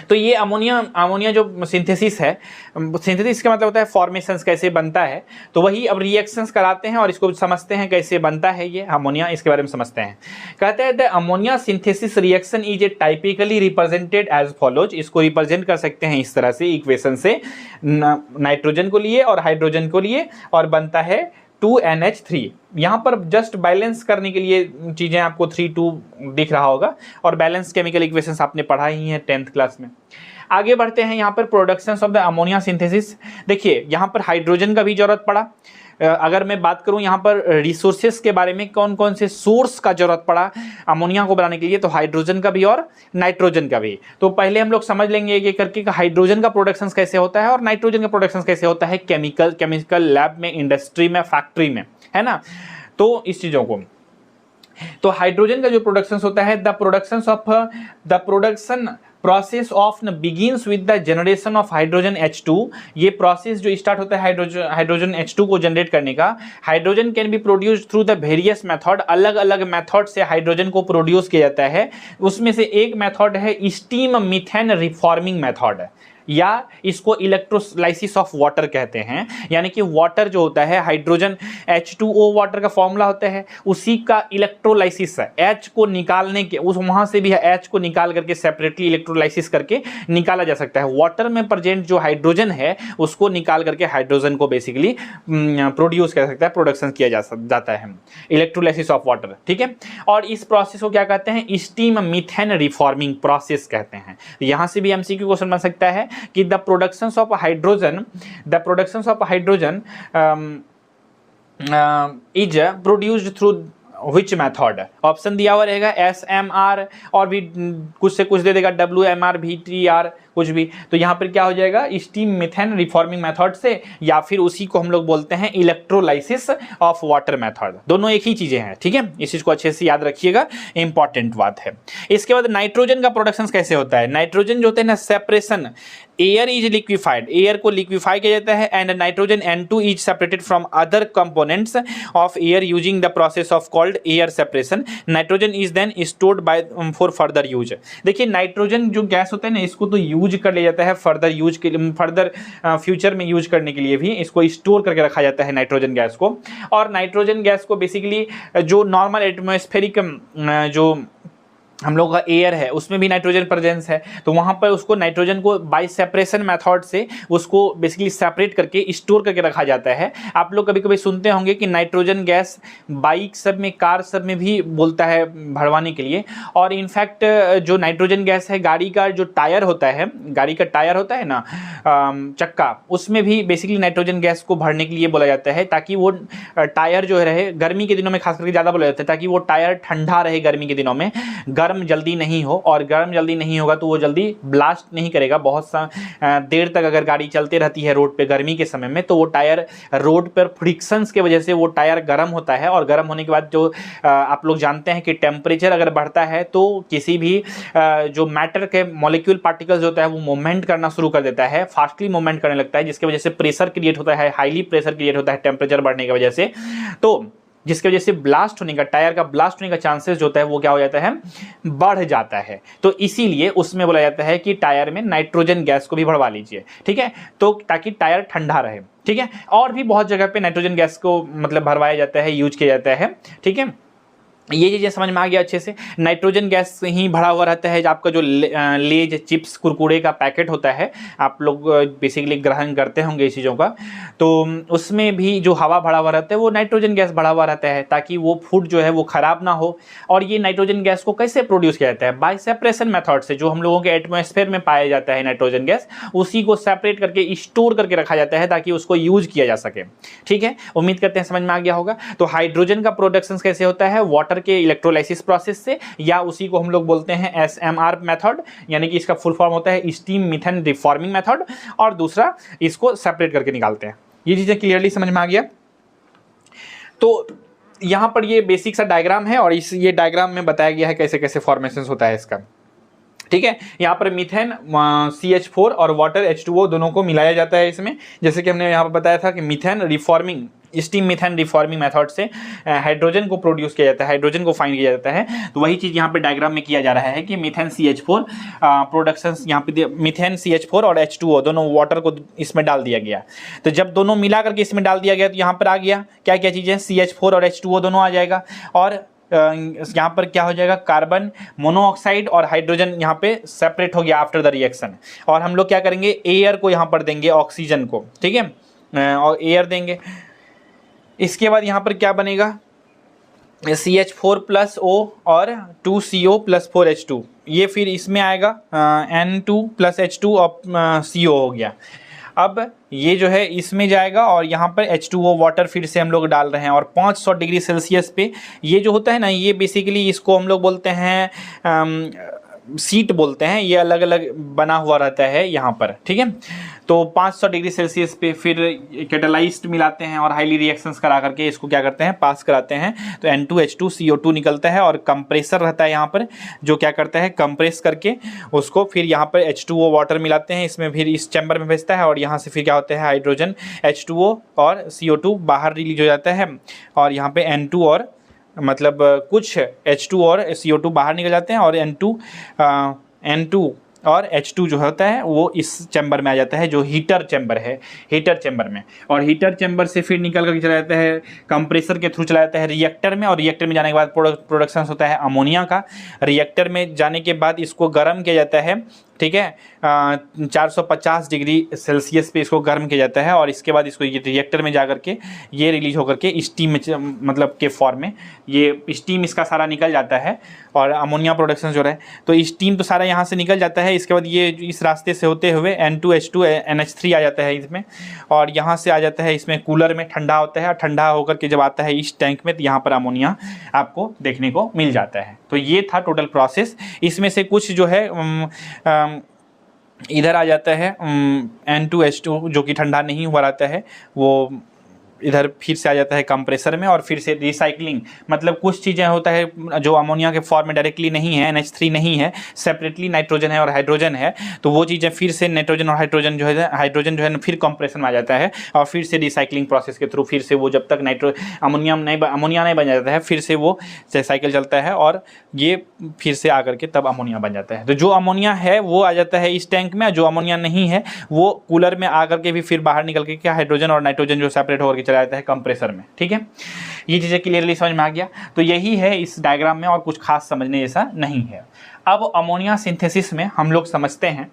तो ये अमोनिया जो सिंथेसिस है, सिंथेसिस का मतलब होता है फॉर्मेशंस कैसे बनता है, तो वही अब रिएक्शंस कराते हैं और इसको समझते हैं कैसे बनता है ये अमोनिया, इसके बारे में समझते हैं। कहते हैं the ammonia synthesis reaction is a typically represented as follows, इसको रिप्रेजेंट कर सकते हैं इस तरह से इक्वेशन से, नाइट्रोजन को लिए और हाइड्रोजन को लिए और बनता है 2NH3। यहाँ पर जस्ट बैलेंस करने के लिए चीज़ें आपको 3-2 दिख रहा होगा और बैलेंस केमिकल इक्वेशंस आपने पढ़ा ही है 10th क्लास में। आगे बढ़ते हैं यहाँ पर productions of the ammonia synthesis. देखिए यहाँ पर हाइड्रोजन का भी जरूरत पड़ा। अगर मैं बात करूं यहाँ पर रिसोर्सेस के बारे में, कौन कौन से सोर्स का जरूरत पड़ा अमोनिया को बनाने के लिए, तो हाइड्रोजन का भी और नाइट्रोजन का भी। तो पहले हम लोग समझ लेंगे एक एक करके हाइड्रोजन का प्रोडक्शन कैसे होता है और नाइट्रोजन का प्रोडक्शन कैसे होता है केमिकल लैब में, इंडस्ट्री में, फैक्ट्री में, है ना। तो इस चीज़ों को, तो हाइड्रोजन का जो प्रोडक्शन होता है, the production process of begins with the generation of hydrogen H2। ये प्रोसेस जो स्टार्ट होता है हाइड्रोजन H2 को जनरेट करने का, hydrogen can be produce through the various method, अलग अलग मेथड से हाइड्रोजन को प्रोड्यूस किया जाता है। उसमें से एक मेथड है स्टीम मीथेन रिफॉर्मिंग मेथड, या इसको इलेक्ट्रोलाइसिस ऑफ वाटर कहते हैं। यानी कि वाटर जो होता है, हाइड्रोजन H2O वाटर का फॉर्मूला होता है, उसी का इलेक्ट्रोलाइसिस है, H को निकालने के, उस वहाँ से भी H को निकाल करके सेपरेटली इलेक्ट्रोलाइसिस करके निकाला जा सकता है। वाटर में प्रेजेंट जो हाइड्रोजन है उसको निकाल करके हाइड्रोजन को बेसिकली प्रोड्यूस कर सकता है, प्रोडक्शन किया जाता है, इलेक्ट्रोलाइसिस ऑफ वाटर, ठीक है। और इस प्रोसेस को क्या कहते हैं, स्टीम मीथेन रिफॉर्मिंग प्रोसेस कहते हैं। यहाँ से भी MCQ क्वेश्चन बन सकता है कि the productions of hydrogen is produced through which method. Option दिया हुआ रहेगा SMR और भी कुछ से कुछ दे देगा WMR, VTR, कुछ भी। तो यहाँ पर क्या हो जाएगा, स्टीम मीथेन रिफॉर्मिंग मेथड से, या फिर उसी को हम लोग बोलते हैं इलेक्ट्रोलाइसिस ऑफ वाटर मेथड। दोनों एक ही चीजें हैं, ठीक है, इस चीज को अच्छे से याद रखिएगा, इंपॉर्टेंट बात है। इसके बाद नाइट्रोजन का प्रोडक्शन कैसे होता है। नाइट्रोजन जो होता है ना, separation, air is liquefied, air को लिक्विफाई किया जाता है, and nitrogen N2 is separated from other components of air using the process of called air separation. Nitrogen is then stored by for further use. देखिए nitrogen जो gas होता है ना, इसको तो यूज कर लिया जाता है फर्दर यूज के लिए, फर्दर फ्यूचर में यूज करने के लिए भी इसको स्टोर करके रखा जाता है नाइट्रोजन गैस को। और नाइट्रोजन गैस को बेसिकली जो नॉर्मल एटमॉस्फेरिक जो हम लोग का एयर है उसमें भी नाइट्रोजन प्रेजेंस है, तो वहाँ पर उसको नाइट्रोजन को बाय सेपरेशन मेथड से उसको बेसिकली सेपरेट करके स्टोर करके रखा जाता है। आप लोग कभी कभी सुनते होंगे कि नाइट्रोजन गैस बाइक सब में, कार सब में भी बोलता है भरवाने के लिए। और इनफैक्ट जो नाइट्रोजन गैस है, गाड़ी का जो टायर होता है, गाड़ी का टायर होता है ना चक्का, उसमें भी बेसिकली नाइट्रोजन गैस को भरने के लिए बोला जाता है, ताकि वो टायर जो रहे, गर्मी के दिनों में खास करके ज़्यादा बोला जाता है, ताकि वो टायर ठंडा रहे गर्मी के दिनों में, गर्म जल्दी नहीं हो। और गर्म जल्दी नहीं होगा तो वो जल्दी ब्लास्ट नहीं करेगा। बहुत सा देर तक अगर गाड़ी चलती रहती है रोड पे गर्मी के समय में, तो वो टायर रोड पर फ्रिक्शंस के वजह से वो टायर गर्म होता है, और गर्म होने के बाद जो आप लोग जानते हैं कि टेम्परेचर अगर बढ़ता है तो किसी भी जो मैटर के मॉलिक्यूल पार्टिकल्स होता है वो मूवमेंट करना शुरू कर देता है, फास्टली मूवमेंट करने लगता है, जिसकी वजह से प्रेशर क्रिएट होता है, हाईली प्रेशर क्रिएट होता है टेम्परेचर बढ़ने की वजह से। तो जिसकी वजह से ब्लास्ट होने का, टायर का ब्लास्ट होने का चांसेस जो होता है वो क्या हो जाता है, बढ़ जाता है। तो इसीलिए उसमें बोला जाता है कि टायर में नाइट्रोजन गैस को भी भरवा लीजिए, ठीक है, तो ताकि टायर ठंडा रहे, ठीक है। और भी बहुत जगह पे नाइट्रोजन गैस को मतलब भरवाया जाता है, यूज किया जाता है, ठीक है। ये चीज़ें समझ में आ गया अच्छे से। नाइट्रोजन गैस ही भरा हुआ रहता है, जो आपका जो लेज चिप्स कुरकुरे का पैकेट होता है, आप लोग बेसिकली ग्रहण करते होंगे इस चीज़ों का, तो उसमें भी जो हवा भरा हुआ रहता है वो नाइट्रोजन गैस भरा हुआ रहता है, ताकि वो फूड जो है वो ख़राब ना हो। और ये नाइट्रोजन गैस को कैसे प्रोड्यूस किया जाता है? बाय सेपरेशन मेथड से। जो हम लोगों के एटमॉस्फेयर में पाया जाता है नाइट्रोजन गैस, उसी को सेपरेट करके स्टोर करके रखा जाता है ताकि उसको यूज किया जा सके। ठीक है, उम्मीद करते हैं समझ में आ गया होगा। तो हाइड्रोजन का प्रोडक्शन कैसे होता है? वाटर के इलेक्ट्रोलाइसिस प्रोसेस से, या उसी को हम लोग बोलते हैं SMR मेथड, यानी कि इसका फुल फॉर्म होता है स्टीम मीथेन रिफॉर्मिंग मेथड, और दूसरा इसको सेपरेट करके निकालते हैं। ये चीजें क्लियरली समझ में आ गया। तो यहां पर ये बेसिक सा डायग्राम है, और इस ये डायग्राम में बताया गया है कैसे कैसे फॉर्मेशन होता है इसका। ठीक है, यहाँ पर मीथेन CH4 और वाटर H2O दोनों को मिलाया जाता है इसमें। जैसे कि हमने यहाँ पर बताया था कि methane reforming, steam methane reforming method से हाइड्रोजन को प्रोड्यूस किया जाता है, हाइड्रोजन को फाइंड किया जाता है। तो वही चीज़ यहाँ पे डायग्राम में किया जा रहा है कि मीथेन CH4 प्रोडक्शन, यहाँ पे मीथेन CH4 और H2O दोनों वाटर को इसमें डाल दिया गया। तो जब दोनों मिला करके इसमें डाल दिया गया तो यहाँ पर आ गया क्या क्या चीज़ें, CH4 और H2O दोनों आ जाएगा, और यहाँ पर क्या हो जाएगा, कार्बन मोनोऑक्साइड और हाइड्रोजन यहाँ पे सेपरेट हो गया आफ्टर द रिएक्शन। और हम लोग क्या करेंगे, एयर को यहाँ पर देंगे, ऑक्सीजन को, ठीक है, और एयर देंगे। इसके बाद यहाँ पर क्या बनेगा, CH4+O और 2CO+4H2, ये फिर इसमें आएगा N2+H2 और CO हो गया। अब ये जो है इसमें जाएगा, और यहाँ पर H2O वाटर फिर से हम लोग डाल रहे हैं, और 500 डिग्री सेल्सियस पे ये जो होता है ना, ये बेसिकली इसको हम लोग बोलते हैं सीट बोलते हैं, ये अलग अलग बना हुआ रहता है यहाँ पर। ठीक है, तो 500 डिग्री सेल्सियस पे फिर कैटालाइस्ट मिलाते हैं और हाईली रिएक्शंस करा करके इसको क्या करते हैं, पास कराते हैं। तो N2H2CO2 निकलता है, और कंप्रेसर रहता है यहाँ पर, जो क्या करता है, कंप्रेस करके उसको फिर यहाँ पर H2O वाटर मिलाते हैं इसमें, फिर इस चैम्बर में भेजता है, और यहाँ से फिर क्या होता है, हाइड्रोजन H2O और CO2 बाहर रिलीज हो जाता है, और यहाँ पे N2 और मतलब कुछ H2 और CO2 बाहर निकल जाते हैं, और N2 और H2 जो होता है वो इस चैम्बर में आ जाता है, जो हीटर चैम्बर है, हीटर चैम्बर में। और हीटर चैम्बर से फिर निकल कर चला जाता है, कंप्रेसर के थ्रू चला जाता है रिएक्टर में, और रिएक्टर में जाने के बाद प्रोडक्शन होता है अमोनिया का। रिएक्टर में जाने के बाद इसको गर्म किया जाता है, ठीक है, 450 डिग्री सेल्सियस पे इसको गर्म किया जाता है, और इसके बाद इसको ये रिएक्टर में जा कर के ये रिलीज होकर के स्टीम में, मतलब के फॉर्म में ये स्टीम इसका सारा निकल जाता है, और अमोनिया प्रोडक्शन जो रहे, तो स्टीम तो सारा यहाँ से निकल जाता है। इसके बाद ये इस रास्ते से होते हुए N2H2 NH3 आ जाता है इसमें, और यहाँ से आ जाता है इसमें कूलर में, ठंडा होता है, और ठंडा होकर के जब आता है इस टैंक में, तो यहाँ पर अमोनिया आपको देखने को मिल जाता है। तो ये था टोटल प्रोसेस। इसमें से कुछ जो है इधर आ जाता है N2H2 जो कि ठंडा नहीं हुआ रहता है, वो इधर फिर से आ जाता है कंप्रेसर में, और फिर से रिसाइकलिंग, मतलब कुछ चीज़ें होता है जो अमोनिया के फॉर्म में डायरेक्टली नहीं है, NH3 नहीं है, सेपरेटली नाइट्रोजन है और हाइड्रोजन है, तो वो चीज़ें फिर से नाइट्रोजन और हाइड्रोजन जो है फिर कंप्रेशन में आ जाता है, और फिर से रिसाइकलिंग प्रोसेस के थ्रू फिर से वो जब तक अमोनिया नहीं बन जाता है, फिर से वो साइकिल चलता है, और ये फिर से आकर के तब अमोनिया बन जाता है। तो जो अमोनिया है वो आ जाता है इस टैंक में, जो अमोनिया नहीं है वो कूलर में आकर के भी फिर बाहर निकल के क्या हाइड्रोजन और नाइट्रोजन जो सेपरेट होकर चला जाता है कंप्रेसर में। ठीक है, ये चीज़ें क्लियरली समझ में आ गया। तो यही है इस डायग्राम में, और कुछ खास समझने जैसा नहीं है। अब अमोनिया सिंथेसिस में हम लोग समझते हैं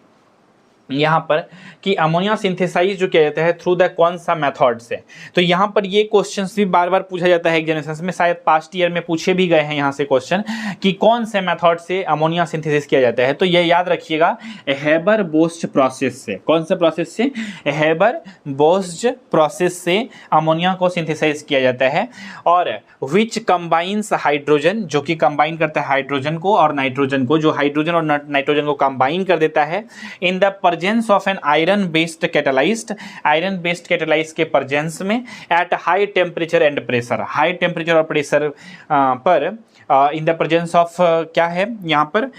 यहाँ पर कि अमोनिया सिंथेसाइज जो किया जाता है थ्रू द कौन सा मेथड से। तो यहाँ पर ये क्वेश्चंस भी बार बार पूछा जाता है एग्जामिनेशन में, शायद पास्ट ईयर में पूछे भी गए हैं यहाँ से क्वेश्चन कि कौन से मेथड से अमोनिया सिंथेसिस किया जाता है। तो ये याद रखिएगा, हेबर बोस्ट प्रोसेस से। कौन सा प्रोसेस से? हेबर बोस्ट प्रोसेस से अमोनिया को सिंथेसाइज किया जाता है, और विच कंबाइंस हाइड्रोजन, जो कि कंबाइन करता है हाइड्रोजन को और नाइट्रोजन को, जो हाइड्रोजन और नाइट्रोजन को कंबाइन कर देता है in the presence of an iron based catalyst, iron based catalyst के प्रेजेंस में at high temperature and pressure, high temperature और प्रेशर पर इन द प्रेजेंस ऑफ क्या है यहाँ पर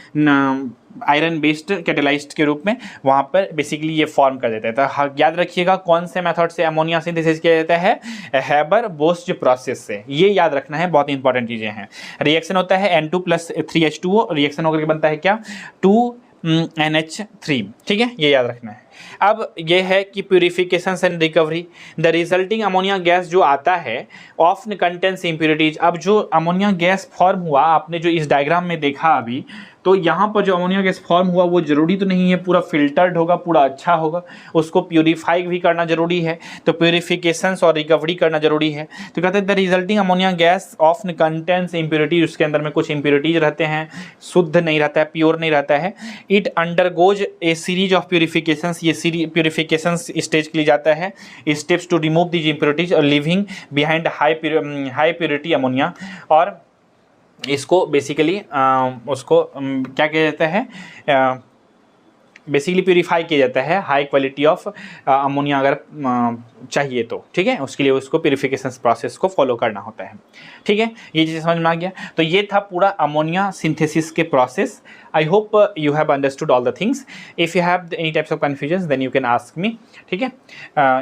आयरन बेस्ड कैटालाइस्ट के रूप में वहाँ पर बेसिकली ये फॉर्म कर देता है। तो याद रखिएगा कौन से मेथड से अमोनिया सिंथेसिस किया जाता है, हेबर बोस्ट प्रोसेस से। ये याद रखना है, बहुत इंपॉर्टेंट चीज़ें हैं। रिएक्शन होता है N2+3H2O, रिएक्शन होकर के बनता है क्या, 2 NH3, ठीक है, ये याद रखना है। अब ये है कि purification and recovery, the resulting ammonia gas जो आता है ऑफ्टन कंटेन्स इम्प्योरिटीज। अब जो अमोनिया गैस फॉर्म हुआ, आपने जो इस डायग्राम में देखा अभी, तो यहाँ पर जो अमोनिया गैस फॉर्म हुआ वो जरूरी तो नहीं है पूरा फिल्टर्ड होगा, पूरा अच्छा होगा, उसको प्यूरिफाई भी करना जरूरी है। तो प्यूरिफिकेशन और रिकवरी करना जरूरी है। तो कहते हैं the resulting ammonia gas often contains impurities, उसके अंदर में कुछ इम्प्योरिटीज रहते हैं, शुद्ध नहीं रहता है, प्योर नहीं रहता है। It undergoes a series of purification, ये सीरीज प्यूरिफिकेशन स्टेज के लिए जाता है, steps to remove these impurities और leaving behind high purity ammonia. और इसको बेसिकली उसको क्या किया जाता है, बेसिकली प्यूरिफाई किया जाता है, हाई क्वालिटी ऑफ अमोनिया अगर चाहिए तो, ठीक है, उसके लिए उसको प्यूरिफिकेशन प्रोसेस को फॉलो करना होता है, ठीक है। ये चीज़ समझ में आ गया। तो ये था पूरा अमोनिया सिंथेसिस के process. I hope you have understood all the things. If you have any types of confusion then you can ask me, ठीक है,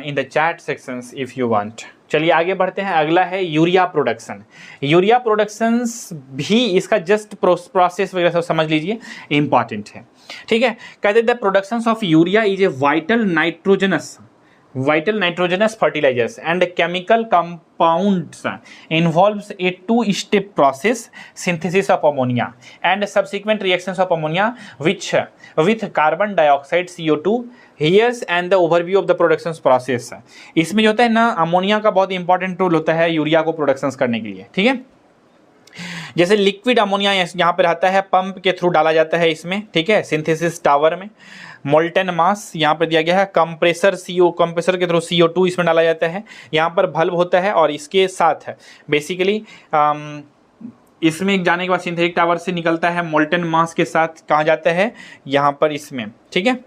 in the chat sections if you want. चलिए आगे बढ़ते हैं। अगला है यूरिया प्रोडक्शन। यूरिया प्रोडक्शंस भी इसका जस्ट प्रोसेस वगैरह सब समझ लीजिए, इंपॉर्टेंट है, ठीक है। कहते हैं the productions of urea is a vital nitrogenous fertilizers and chemical compounds involves a two-step process, synthesis of ammonia and subsequent reactions of ammonia which with carbon dioxide CO2. Here's and the overview of the productions process। इसमें जो होता है ना, ammonia का बहुत important role होता है urea को प्रोडक्शंस करने के लिए, ठीक है। जैसे लिक्विड अमोनिया यहाँ पे रहता है, पंप के थ्रू डाला जाता है इसमें, ठीक है, सिंथेसिस टावर में। मोल्टन मास यहाँ पर दिया गया है, कंप्रेसर के थ्रू CO2 इसमें डाला जाता है। यहाँ पर बल्ब होता है और इसके साथ बेसिकली इसमें जाने के बाद सिंथेटिक टावर से निकलता है, मोल्टन मास के साथ कहाँ जाता है, यहाँ पर इसमें, ठीक है,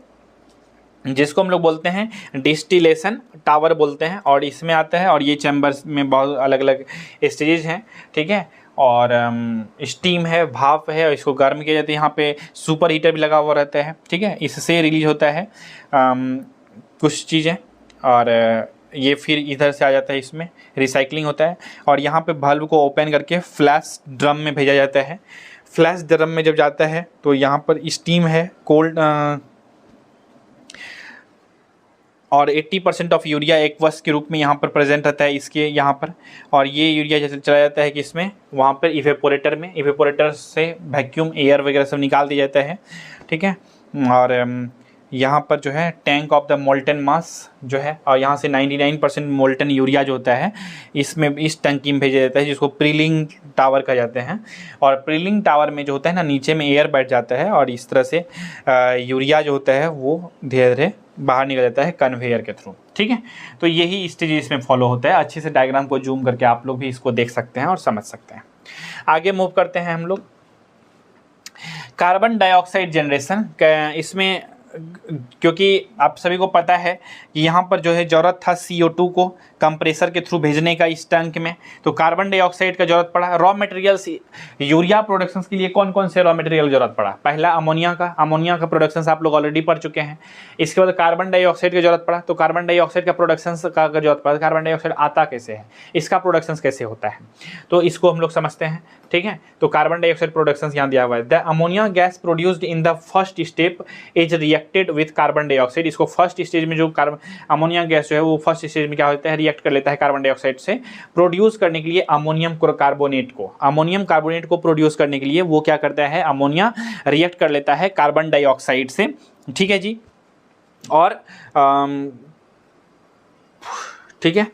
जिसको हम लोग बोलते हैं डिस्टिलेशन टावर बोलते हैं, और इसमें आता है। और ये चैम्बर्स में बहुत अलग अलग स्टेजेस हैं, ठीक है। और स्टीम है, भाप है, और इसको गर्म किया जाता है। यहाँ पे सुपर हीटर भी लगा हुआ रहता है, ठीक है, इससे रिलीज होता है कुछ चीज़ें। और ये फिर इधर से आ जाता है, इसमें रिसाइकलिंग होता है। और यहाँ पे बल्ब को ओपन करके फ्लैश ड्रम में भेजा जाता है। फ्लैश ड्रम में जब जाता है तो यहाँ पर स्टीम है, कोल्ड, और 80% ऑफ यूरिया एक्वस के रूप में यहाँ पर प्रेजेंट रहता है इसके यहाँ पर। और ये यूरिया जैसे चला जाता है कि इसमें, वहाँ पर इवेपोरेटर से वैक्यूम एयर वगैरह सब निकाल दिया जाता है, ठीक है। और यहाँ पर जो है टैंक ऑफ द मोल्टन मास जो है, और यहाँ से 99% मोल्टन यूरिया जो होता है इसमें इस टंकी में भेजा जाता है, जिसको प्रीलिंग टावर कहा जाते हैं। और प्रीलिंग टावर में जो होता है ना, नीचे में एयर बैठ जाता है, और इस तरह से यूरिया जो होता है वो धीरे धीरे बाहर निकल जाता है कन्वेयर के थ्रू, ठीक है। तो यही स्टेज इसमें फॉलो होता है। अच्छे से डायग्राम को जूम करके आप लोग भी इसको देख सकते हैं और समझ सकते हैं। आगे मूव करते हैं हम लोग। कार्बन डाइऑक्साइड जनरेशन, इसमें क्योंकि आप सभी को पता है कि यहाँ पर जो है ज़रूरत था CO2 को कंप्रेसर के थ्रू भेजने का इस टैंक में, तो कार्बन डाइऑक्साइड का जरूरत पड़ा। रॉ मटेरियल्स यूरिया प्रोडक्शन के लिए कौन कौन से रॉ मटेरियल जरूरत पड़ा? पहला अमोनिया का प्रोडक्शन आप लोग ऑलरेडी पढ़ चुके हैं। इसके बाद कार्बन डाइऑक्साइड की जरूरत पड़ा, तो कार्बन डाइऑक्साइड का प्रोडक्शन का जरूरत पड़ा। कार्बन डाइऑक्साइड आता कैसे है, इसका प्रोडक्शन कैसे होता है, तो इसको हम लोग समझते हैं, ठीक है। तो कार्बन डाइऑक्साइड प्रोडक्शन यहाँ दिया हुआ है। The ammonia gas produced in the first step is reacted with carbon dioxide. इसको फर्स्ट स्टेज में जो अमोनिया गैस जो है वो फर्स्ट स्टेज में क्या होता है, रिएक्ट कर लेता है कार्बन डाइऑक्साइड से। प्रोड्यूस करने के लिए अमोनियम कार्बोनेट को प्रोड्यूस करने के लिए वो क्या करता है, अमोनिया रिएक्ट कर लेता है कार्बन डाइऑक्साइड से, ठीक है जी। और ठीक है,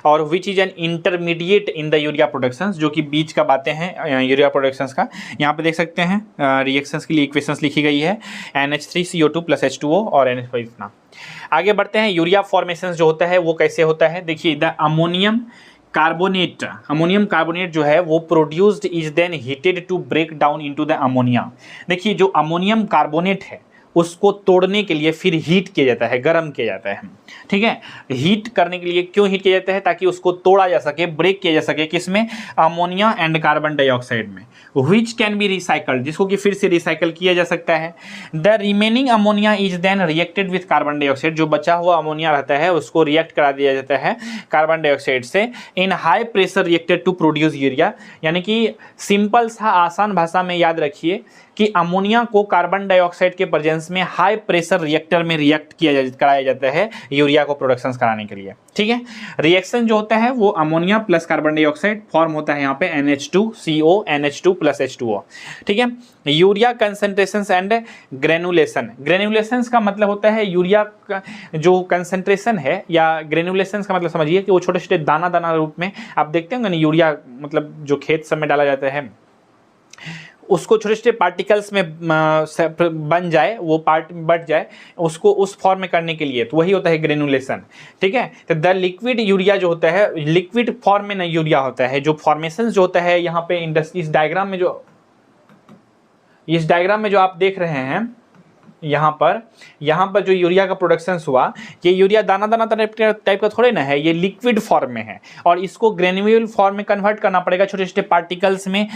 और which is an intermediate in the urea productions, जो कि बीच का बातें हैं यूरिया प्रोडक्शंस का। यहाँ पे देख सकते हैं रिएक्शंस के लिए इक्वेशंस लिखी गई है, NH3CO2 + H2O और NH5 इतना। आगे बढ़ते हैं। यूरिया फॉर्मेशन जो होता है वो कैसे होता है, देखिए। द अमोनियम कार्बोनेट जो है वो produced is then heated to break down into the ammonia. देखिए जो अमोनियम कार्बोनेट है उसको तोड़ने के लिए फिर हीट किया जाता है, गर्म किया जाता है। ठीक है, हीट करने के लिए क्यों हीट किया जाता है? ताकि उसको तोड़ा जा सके, ब्रेक किया जा सके, किसमें? अमोनिया एंड कार्बन डाइऑक्साइड में, विच कैन बी रिसाइकल्ड, जिसको कि फिर से रिसाइकल किया जा सकता है। The remaining ammonia is then reacted with carbon dioxide, जो बचा हुआ अमोनिया रहता है उसको रिएक्ट करा दिया जाता है कार्बन डाइऑक्साइड से in high pressure reactor to produce urea. यानी कि सिंपल सा आसान भाषा में याद रखिए कि अमोनिया को कार्बन डाइऑक्साइड के प्रेजेंस में हाई प्रेशर रिएक्टर में रिएक्ट कराया जाता है यूरिया को प्रोडक्शन कराने के लिए। ठीक है, रिएक्शन जो होता है वो ammonia plus carbon dioxide form होता है यहाँ पे NH2CO NH2 प्लस H2O। ठीक है, urea concentration and granulation. Granulation का मतलब होता है यूरिया का जो कंसंट्रेशन है, या ग्रेनुलेशन का मतलब समझिए कि वो छोटे छोटे दाना दाना रूप में आप देखते होंगे ना, यूरिया मतलब जो खेत सब में डाला जाता है उसको छोटे छोटे पार्टिकल्स में बन जाए, वो पार्ट बट जाए, उसको उस फॉर्म में करने के लिए, तो वही होता है ग्रेनुलेशन। ठीक है, तो द लिक्विड यूरिया जो होता है, लिक्विड फॉर्म में नहीं यूरिया होता है, जो फॉर्मेशन जो होता है यहाँ पे इस डायग्राम में जो आप देख रहे हैं यहाँ पर जो यूरिया का प्रोडक्शन हुआ, ये यूरिया दाना दाना टाइप का थोड़े ना है, ये लिक्विड फॉर्म में है और इसको ग्रेन्यूल फॉर्म में कन्वर्ट करना पड़ेगा, छोटे छोटे पार्टिकल्स में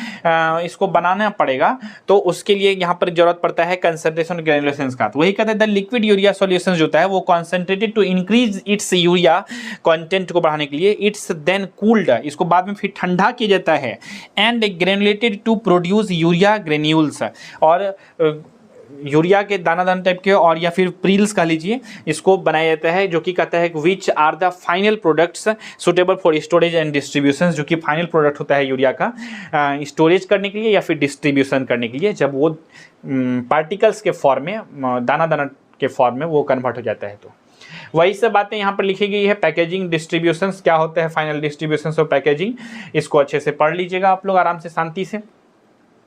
इसको बनाना पड़ेगा। तो उसके लिए यहाँ पर जरूरत पड़ता है कंसंट्रेशन ग्रेनुलेशन का। तो वही कहते हैं द लिक्विड यूरिया सॉल्यूशन जो होता है वो concentrated to increase its urea content को बढ़ाने के लिए, इट्स देन कूल्ड, इसको बाद में फिर ठंडा किया जाता है, and granulated to produce urea granules, और यूरिया के दाना दाना टाइप के और या फिर प्रील्स कह लीजिए, इसको बनाया जाता है, जो कि कहता है which are the final products suitable for storage and distribution, जो कि फाइनल प्रोडक्ट होता है यूरिया का स्टोरेज करने के लिए या फिर डिस्ट्रीब्यूशन करने के लिए, जब वो पार्टिकल्स के फॉर्म में, दाना दाना के फॉर्म में वो कन्वर्ट हो जाता है। तो वही सब बातें यहाँ पर लिखी गई है। पैकेजिंग डिस्ट्रीब्यूशन क्या होता है, फाइनल डिस्ट्रीब्यूशन और पैकेजिंग, इसको अच्छे से पढ़ लीजिएगा आप लोग आराम से, शांति से।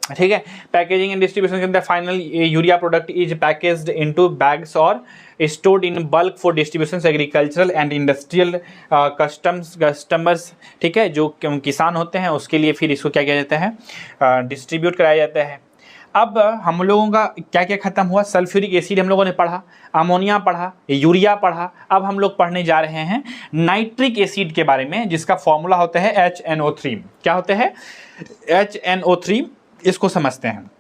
ठीक है, पैकेजिंग एंड डिस्ट्रीब्यूशन के अंदर final urea product is packaged into bags और stored in bulk for distribution agricultural and industrial customers. ठीक है, जो किसान होते हैं उसके लिए फिर इसको क्या किया जाता है, डिस्ट्रीब्यूट कराया जाता है। अब हम लोगों का क्या क्या खत्म हुआ, सल्फ्यूरिक एसिड हम लोगों ने पढ़ा, अमोनिया पढ़ा, यूरिया पढ़ा। अब हम लोग पढ़ने जा रहे हैं नाइट्रिक एसिड के बारे में, जिसका फॉर्मूला होता है HNO3। क्या होता है? HNO3, इसको समझते हैं।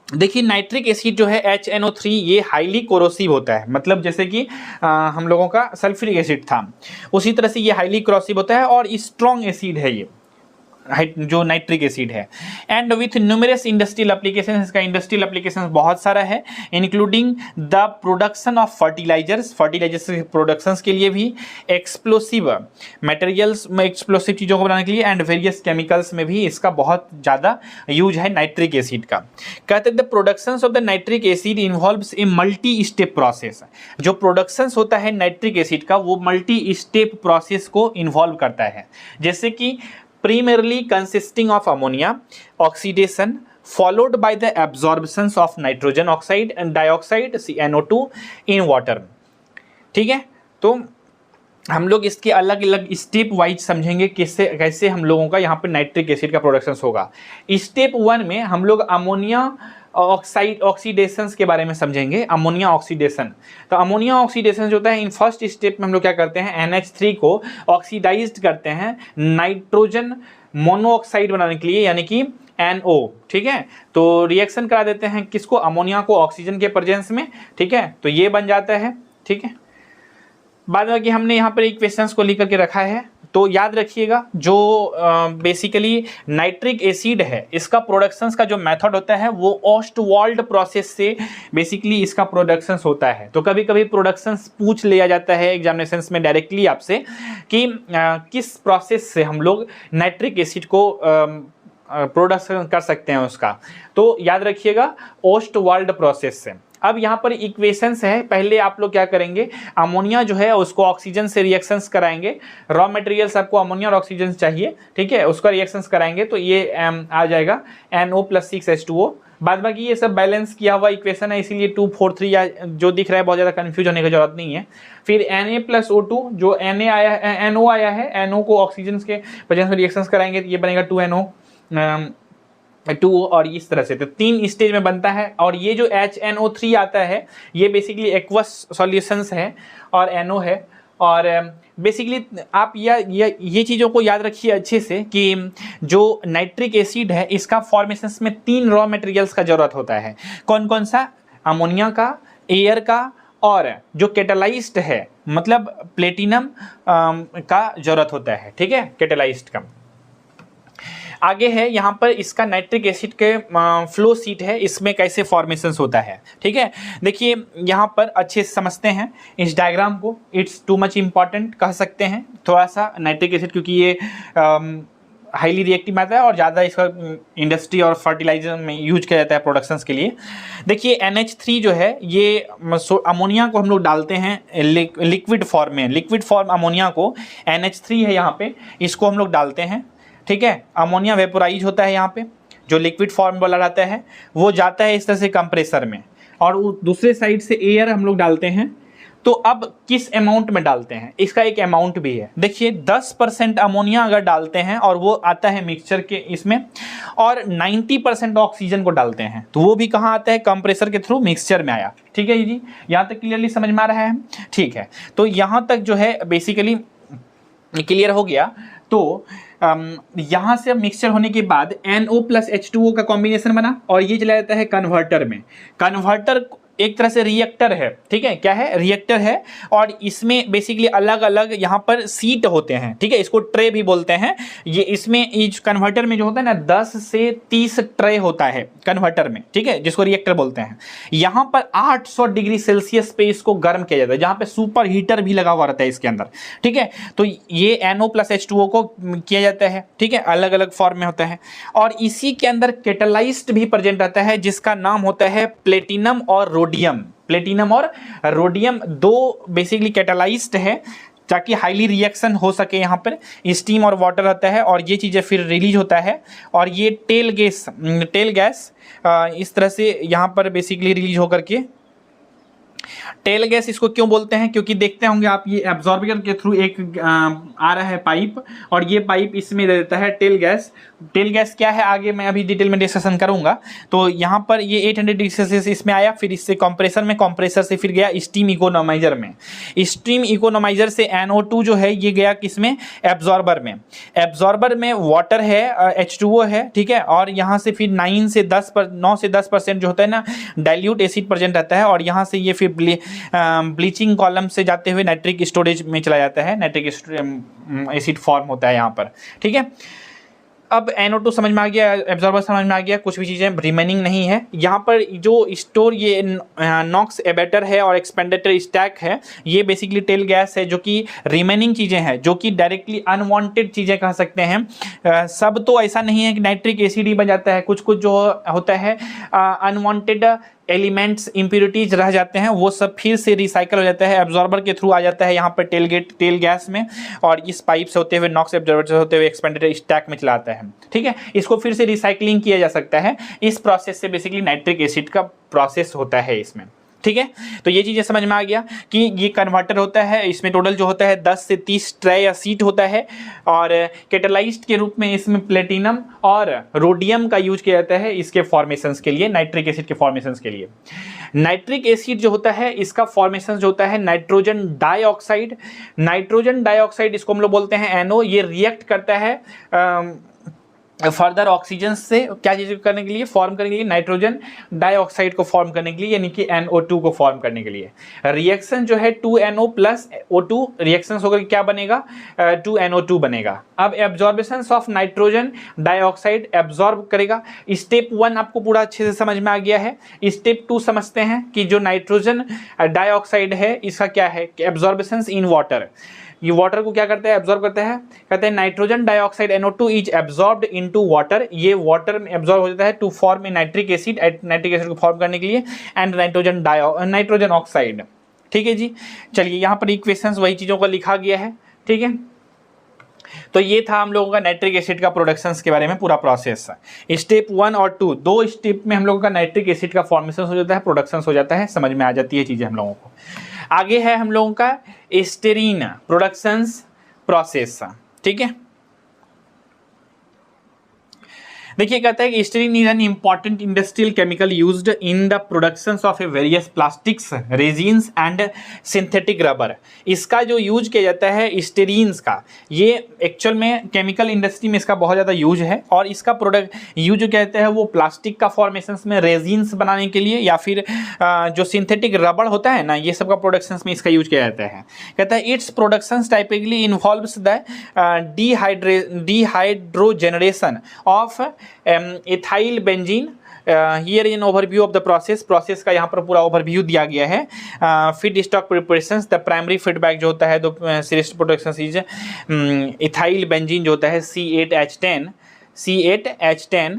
देखिए, नाइट्रिक एसिड जो है HNO3 ये हाईली कोरोसिव होता है, मतलब जैसे कि हम लोगों का सल्फ्यूरिक एसिड था, उसी तरह से ये हाईली कोरोसिव होता है और स्ट्रॉन्ग एसिड है ये जो नाइट्रिक एसिड है। And with numerous industrial application, इसका इंडस्ट्रियल एप्लीकेशन बहुत सारा है, including the production of fertilizers production के लिए भी, एक्सप्लोसिव मटेरियल्स में एक्सप्लोसिव चीज़ों को बनाने के लिए, एंड वेरियस केमिकल्स में भी इसका बहुत ज़्यादा यूज है नाइट्रिक एसिड का। कहते हैं the production of the nitric acid involves a multi step process. जो प्रोडक्शन होता है नाइट्रिक एसिड का वो मल्टी स्टेप प्रोसेस को इन्वॉल्व करता है, जैसे कि primarily consisting of ammonia oxidation followed by the absorption of nitrogen oxide and dioxide NO2 in water। ठीक है, तो हम लोग इसके अलग अलग स्टेप वाइज समझेंगे कैसे हम लोगों का यहाँ पे नाइट्रिक एसिड का प्रोडक्शन होगा। स्टेप 1 में हम लोग अमोनिया ऑक्सीडेशन के बारे में समझेंगे, अमोनिया ऑक्सीडेशन। तो अमोनिया ऑक्सीडेशन जो होता है, इन फर्स्ट स्टेप में हम लोग क्या करते हैं, NH3 को ऑक्सीडाइज्ड करते हैं नाइट्रोजन मोनोऑक्साइड बनाने के लिए, यानी कि NO। ठीक है, तो रिएक्शन करा देते हैं किसको, अमोनिया को ऑक्सीजन के प्रेजेंस में। ठीक है, तो ये बन जाता है। ठीक है, बाद में कि हमने यहाँ पर इक्वेशंस को लिख करके रखा है, तो याद रखिएगा जो बेसिकली नाइट्रिक एसिड है इसका प्रोडक्शंस का जो मेथड होता है वो ऑस्टवाल्ड प्रोसेस से बेसिकली इसका प्रोडक्शंस होता है। तो कभी कभी प्रोडक्शंस पूछ लिया जाता है एग्जामिनेशंस में डायरेक्टली आपसे कि किस प्रोसेस से हम लोग नाइट्रिक एसिड को प्रोडक्शन कर सकते हैं उसका, तो याद रखिएगा ऑस्टवाल्ड प्रोसेस से। अब यहाँ पर इक्वेशंस है, पहले आप लोग क्या करेंगे, अमोनिया जो है उसको ऑक्सीजन से रिएक्शंस कराएंगे, रॉ मटेरियल्स आपको अमोनिया और ऑक्सीजन चाहिए। ठीक है, उसका रिएक्शंस कराएंगे तो ये आ जाएगा NO+6H2O। बाद बाकी ये सब बैलेंस किया हुआ इक्वेशन है, इसीलिए 2 4 3 या जो दिख रहा है बहुत ज़्यादा कंफ्यूज होने की जरूरत नहीं है। फिर Na+O2 जो Na आया है, NO आया है, NO को ऑक्सीजन के वजह से रिएक्शंस कराएंगे तो ये बनेगा 2NO। टू और इस तरह से, तो 3 स्टेज में बनता है। और ये जो HNO3 आता है ये बेसिकली एक्वस सॉल्यूशंस है और NO है। और बेसिकली आप ये चीज़ों को याद रखिए अच्छे से कि जो नाइट्रिक एसिड है इसका फॉर्मेशन में 3 रॉ मटेरियल्स का ज़रूरत होता है। कौन कौन सा? अमोनिया का, एयर का, और जो कैटालाइस्ट है मतलब प्लेटिनम का ज़रूरत होता है। ठीक है, कैटालाइस्ट का। आगे है यहाँ पर इसका नाइट्रिक एसिड के फ्लो सीट है, इसमें कैसे फॉर्मेशन होता है। ठीक है, देखिए यहाँ पर अच्छे से समझते हैं इस डायग्राम को। इट्स टू मच इम्पॉर्टेंट कह सकते हैं थोड़ा सा नाइट्रिक एसिड, क्योंकि ये हाईली रिएक्टिव आता है और ज़्यादा इसका इंडस्ट्री और फर्टिलाइजर में यूज किया जाता है प्रोडक्शंस के लिए। देखिए NH3 जो है ये अमोनिया को हम लोग डालते हैं लिक्विड फॉर्म में। लिक्विड फॉर्म अमोनिया को NH3 है यहाँ पे, इसको हम लोग डालते हैं। ठीक है, अमोनिया वेपोराइज होता है यहाँ पे, जो लिक्विड फॉर्म वाला रहता है वो जाता है इस तरह से कंप्रेसर में, और दूसरे साइड से एयर हम लोग डालते हैं। तो अब किस अमाउंट में डालते हैं, इसका एक अमाउंट भी है। देखिए 10% अमोनिया अगर डालते हैं और वो आता है मिक्सचर के इसमें, और 90% ऑक्सीजन को डालते हैं, तो वो भी कहाँ आता है? कंप्रेसर के थ्रू मिक्सचर में आया। ठीक है जी, यहाँ तक क्लियरली समझ में आ रहा है? ठीक है, तो यहाँ तक जो है बेसिकली क्लियर हो गया। तो यहाँ से अब मिक्सचर होने के बाद NO + H2O का कॉम्बिनेशन बना और ये चला जाता है कन्वर्टर में। कन्वर्टर एक तरह से रिएक्टर है। ठीक है, क्या है? रिएक्टर है। और इसमें बेसिकली अलग अलग यहाँ पर सीट होते हैं। ठीक है, इसको ट्रे भी बोलते हैं। ये इसमें इस कन्वर्टर में जो होता है ना 10 से 30 ट्रे होता है कन्वर्टर में। ठीक है, जिसको रिएक्टर बोलते हैं। यहाँ पर 800 डिग्री सेल्सियस पे इसको गर्म किया जाता है, जहाँ पे सुपर हीटर भी लगा हुआ रहता है इसके अंदर। ठीक है, तो ये NO + H2O को किया जाता है। ठीक है, अलग अलग फॉर्म में होता है। और इसी के अंदर कैटालाइस्ट भी प्रेजेंट रहता है, जिसका नाम होता है प्लेटिनम और रोडियम। प्लेटिनम और रोडियम दो बेसिकली कैटालाइस्ट है, ताकि हाईली रिएक्शन हो सके। यहाँ पर स्टीम और वाटर रहता है और ये चीज़ें फिर रिलीज होता है। और ये टेल गैस इस तरह से यहाँ पर बेसिकली रिलीज होकर के, टेल गैस इसको क्यों बोलते हैं? क्योंकि देखते होंगे आप ये एब्जॉर्बर के थ्रू एक आ रहा है पाइप, और ये पाइप इसमें दे देता है टेल गैस। टेल गैस क्या है आगे मैं अभी डिटेल में डिस्कशन करूंगा। तो यहाँ पर ये 800 डिग्री सेल्सियस इसमें आया, फिर इससे कंप्रेसर में, कंप्रेसर से फिर गया स्टीम इकोनोमाइजर में। स्टीम इकोनोमाइजर से NO2 जो है ये गया किसमें? एब्जॉर्बर में। एब्जॉर्बर में वाटर है, H2O है। ठीक है, और यहाँ से फिर 9 से 10% जो होता है ना डाइल्यूट एसिड प्रेजेंट रहता है, और यहाँ से ये फिर ब्लीचिंग कॉलम से जाते हुए नाइट्रिक स्टोरेज में चला जाता है। नाइट्रिक एसिड फॉर्म होता है यहाँ पर। ठीक है, अब NO2 समझ में आ गया, एब्जॉर्बर समझ में आ गया, कुछ भी चीज़ें रिमेनिंग नहीं है। यहाँ पर जो स्टोर ये नॉक्स एबेटर है और एक्सपेंडेटर स्टैक है, ये बेसिकली टेल गैस है, जो कि रिमेनिंग चीज़ें हैं, जो कि डायरेक्टली अनवांटेड चीज़ें कह सकते हैं। सब तो ऐसा नहीं है कि नाइट्रिक एसिड ही बन जाता है, कुछ कुछ जो होता है अनवांटेड एलिमेंट्स इम्प्योरिटीज रह जाते हैं, वो सब फिर से रिसाइकल हो जाता है, एब्जॉर्बर के थ्रू आ जाता है यहाँ पर टेल गैस में, और इस पाइप से होते हुए नॉक्स एब्जॉर्बर से होते हुए एक्सपेंडेटर स्टैक में चला आता है। ठीक है, इसको फिर से रिसाइकलिंग किया जा सकता है। इस प्रोसेस से बेसिकली नाइट्रिक एसिड का प्रोसेस होता है इसमें। ठीक है, तो ये चीज़ें समझ में आ गया कि ये कन्वर्टर होता है, इसमें टोटल जो होता है 10 से 30 ट्रे या सीट होता है, और कैटालाइस्ट के रूप में इसमें प्लेटिनम और रोडियम का यूज किया जाता है इसके फॉर्मेशंस के लिए, नाइट्रिक एसिड के फॉर्मेशंस के लिए। नाइट्रिक एसिड जो होता है इसका फॉर्मेशन जो होता है नाइट्रोजन डाइऑक्साइड। नाइट्रोजन डाइऑक्साइड इसको हम लोग बोलते हैं NO। ये रिएक्ट करता है फर्दर ऑक्सीजन से क्या चीज़ करने के लिए, फॉर्म करने के लिए, नाइट्रोजन डाइऑक्साइड को फॉर्म करने के लिए, यानी कि NO2 को फॉर्म करने के लिए। रिएक्शन जो है 2NO + O2 रिएक्शन होकर क्या बनेगा? 2NO2 बनेगा। अब absorption of nitrogen dioxide absorb करेगा। स्टेप 1 आपको पूरा अच्छे से समझ में आ गया है। स्टेप 2 समझते हैं कि जो नाइट्रोजन डाइऑक्साइड है इसका क्या है कि एब्जॉर्बेशन इन वाटर। ये वाटर को क्या करता है? एब्जॉर्ब करता है। कहते हैं nitrogen dioxide NO2 is absorbed into water. ये वाटर में एब्जॉर्ब हो जाता है to form a nitric acid, nitric acid को फॉर्म करने के लिए, एंड नाइट्रोजन ऑक्साइड। ठीक है जी, चलिए यहाँ पर इक्वेशंस वही चीज़ों का लिखा गया है। ठीक है, तो ये था हम लोगों का नाइट्रिक एसिड का प्रोडक्शंस के बारे में पूरा प्रोसेस। स्टेप 1 और 2 दो स्टेप में हम लोगों का नाइट्रिक एसिड का फॉर्मेशन हो जाता है, प्रोडक्शंस हो जाता है, समझ में आ जाती है चीज़ें हम लोगों को। आगे है हम लोगों का एस्टेरीन प्रोडक्शंस प्रोसेस। ठीक है, देखिए कहता है कि styrene is an important industrial chemical used in the productions of a various plastics, resins and synthetic rubber. इसका जो यूज किया जाता है स्टीरीन्स का, ये एक्चुअल में केमिकल इंडस्ट्री में इसका बहुत ज़्यादा यूज है। और इसका प्रोडक्ट यूज जो कहते हैं वो प्लास्टिक का फॉर्मेशंस में रेजिन्स बनाने के लिए, या फिर जो सिंथेटिक रबर होता है ना, ये सब का प्रोडक्शंस में इसका यूज किया जाता है। कहता है its productions typically involves the dehydrogenation of ethyl benzene. Here in overview of the process का यहाँ पर पूरा ओवरव्यू दिया गया है। Feed stock preparations, the primary feedback जो होता है तो styrene production is ethyl benzene जो होता है C8H10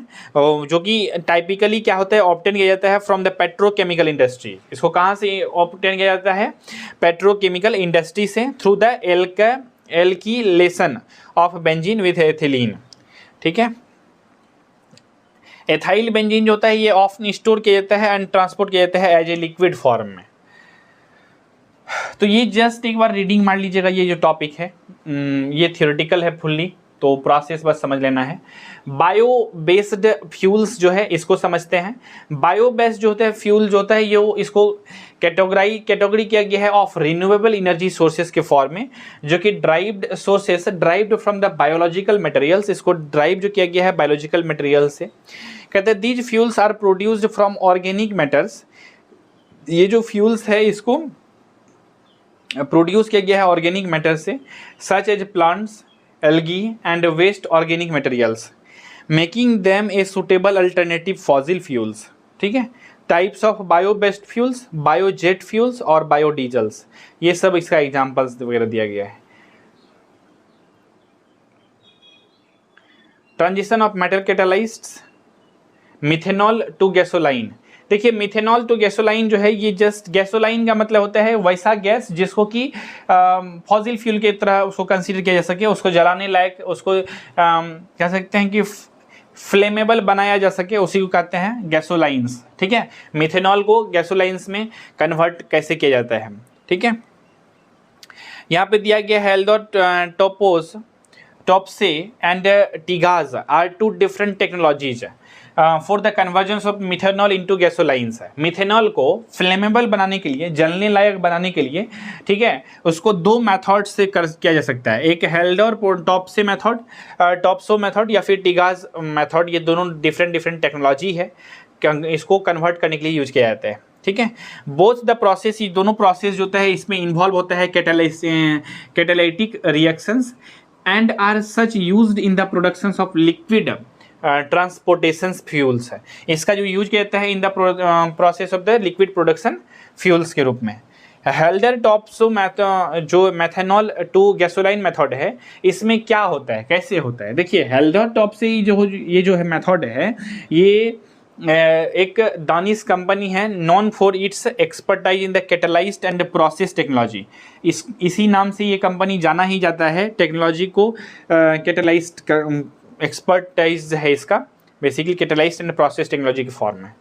जो कि टाइपिकली क्या होता है ऑब्टेन किया जाता है फ्रॉम द पेट्रोकेमिकल इंडस्ट्री। इसको कहाँ से ऑब्टेन किया जाता है? पेट्रोकेमिकल इंडस्ट्री से, through the alkylation of benzene with ethylene. ठीक है, एथाइल बेंजीन जो होता है ये ऑफ्टन स्टोर किया जाता है एंड ट्रांसपोर्ट किया जाता है एज ए लिक्विड फॉर्म में। तो ये जस्ट एक बार रीडिंग मार लीजिएगा। ये जो टॉपिक है ये थियोरेटिकल है फुल्ली, तो प्रोसेस बस समझ लेना है। बायो बेस्ड फ्यूल्स जो है इसको समझते हैं। बायो बेस्ड जो होता है फ्यूल जो होता है ये इसको कैटेगरी किया गया है ऑफ रिन्यूएबल एनर्जी सोर्सेस के फॉर्म में, जो कि derived from the biological materials. इसको ड्राइव जो किया गया है बायोलॉजिकल मटेरियल से। कहते हैं these fuels are produced from organic matters. ये जो फ्यूल्स है इसको प्रोड्यूस किया गया है ऑर्गेनिक मैटर से, such as plants, algae and waste organic materials, making them a suitable alternative fossil fuels. ठीक है, types of bio based fuels, biojet fuels और बायोडीजल्स, ये सब इसका एग्जाम्पल्स वगैरह दिया गया है। Transition of metal catalysts, methanol to gasoline. देखिए मिथेनॉल टू गैसोलाइन जो है ये जस्ट, गैसोलाइन का मतलब होता है वैसा गैस जिसको कि फॉसिल फ्यूल की तरह उसको कंसीडर किया जा सके, उसको जलाने लायक, उसको कह सकते हैं कि फ्लेमेबल बनाया जा सके, उसी को कहते हैं गैसोलाइंस। ठीक है, मिथेनॉल को गैसोलाइंस में कन्वर्ट कैसे किया जाता है। ठीक है, यहाँ पे दिया गया है Haldor Topsoe and TIGAS are two different technologies for the conversion of methanol into gasolines है। मिथेनॉल को फ्लेमेबल बनाने के लिए, जलने लायक बनाने के लिए, ठीक है, उसको दो मेथड से किया जा सकता है। एक हेल्डर टॉप्सो मेथड या फिर टिगाज मेथड। ये दोनों डिफरेंट टेक्नोलॉजी है, इसको कन्वर्ट करने के लिए यूज किया जाता है। ठीक है, बोथ द प्रोसेस, ये दोनों प्रोसेस जो होता है इसमें इन्वॉल्व होता है catalytic reactions and are such used in the production of liquid transportation fuels है। इसका जो यूज किया जाता है in the process of the liquid production fuels के रूप में। हेल्डर टॉप्सो जो मेथेनॉल टू गैसोलाइन मेथड है, इसमें क्या होता है, कैसे होता है? देखिए हेल्डर टॉप्सो ये जो है मेथड है, ये एक दानिश कंपनी है, non for its expertise in the catalysed and process technology. इसी नाम से ये कंपनी जाना ही जाता है, टेक्नोलॉजी को कैटलाइज्ड एक्सपर्टाइज है इसका, basically catalysed and process technology के फॉर्म में।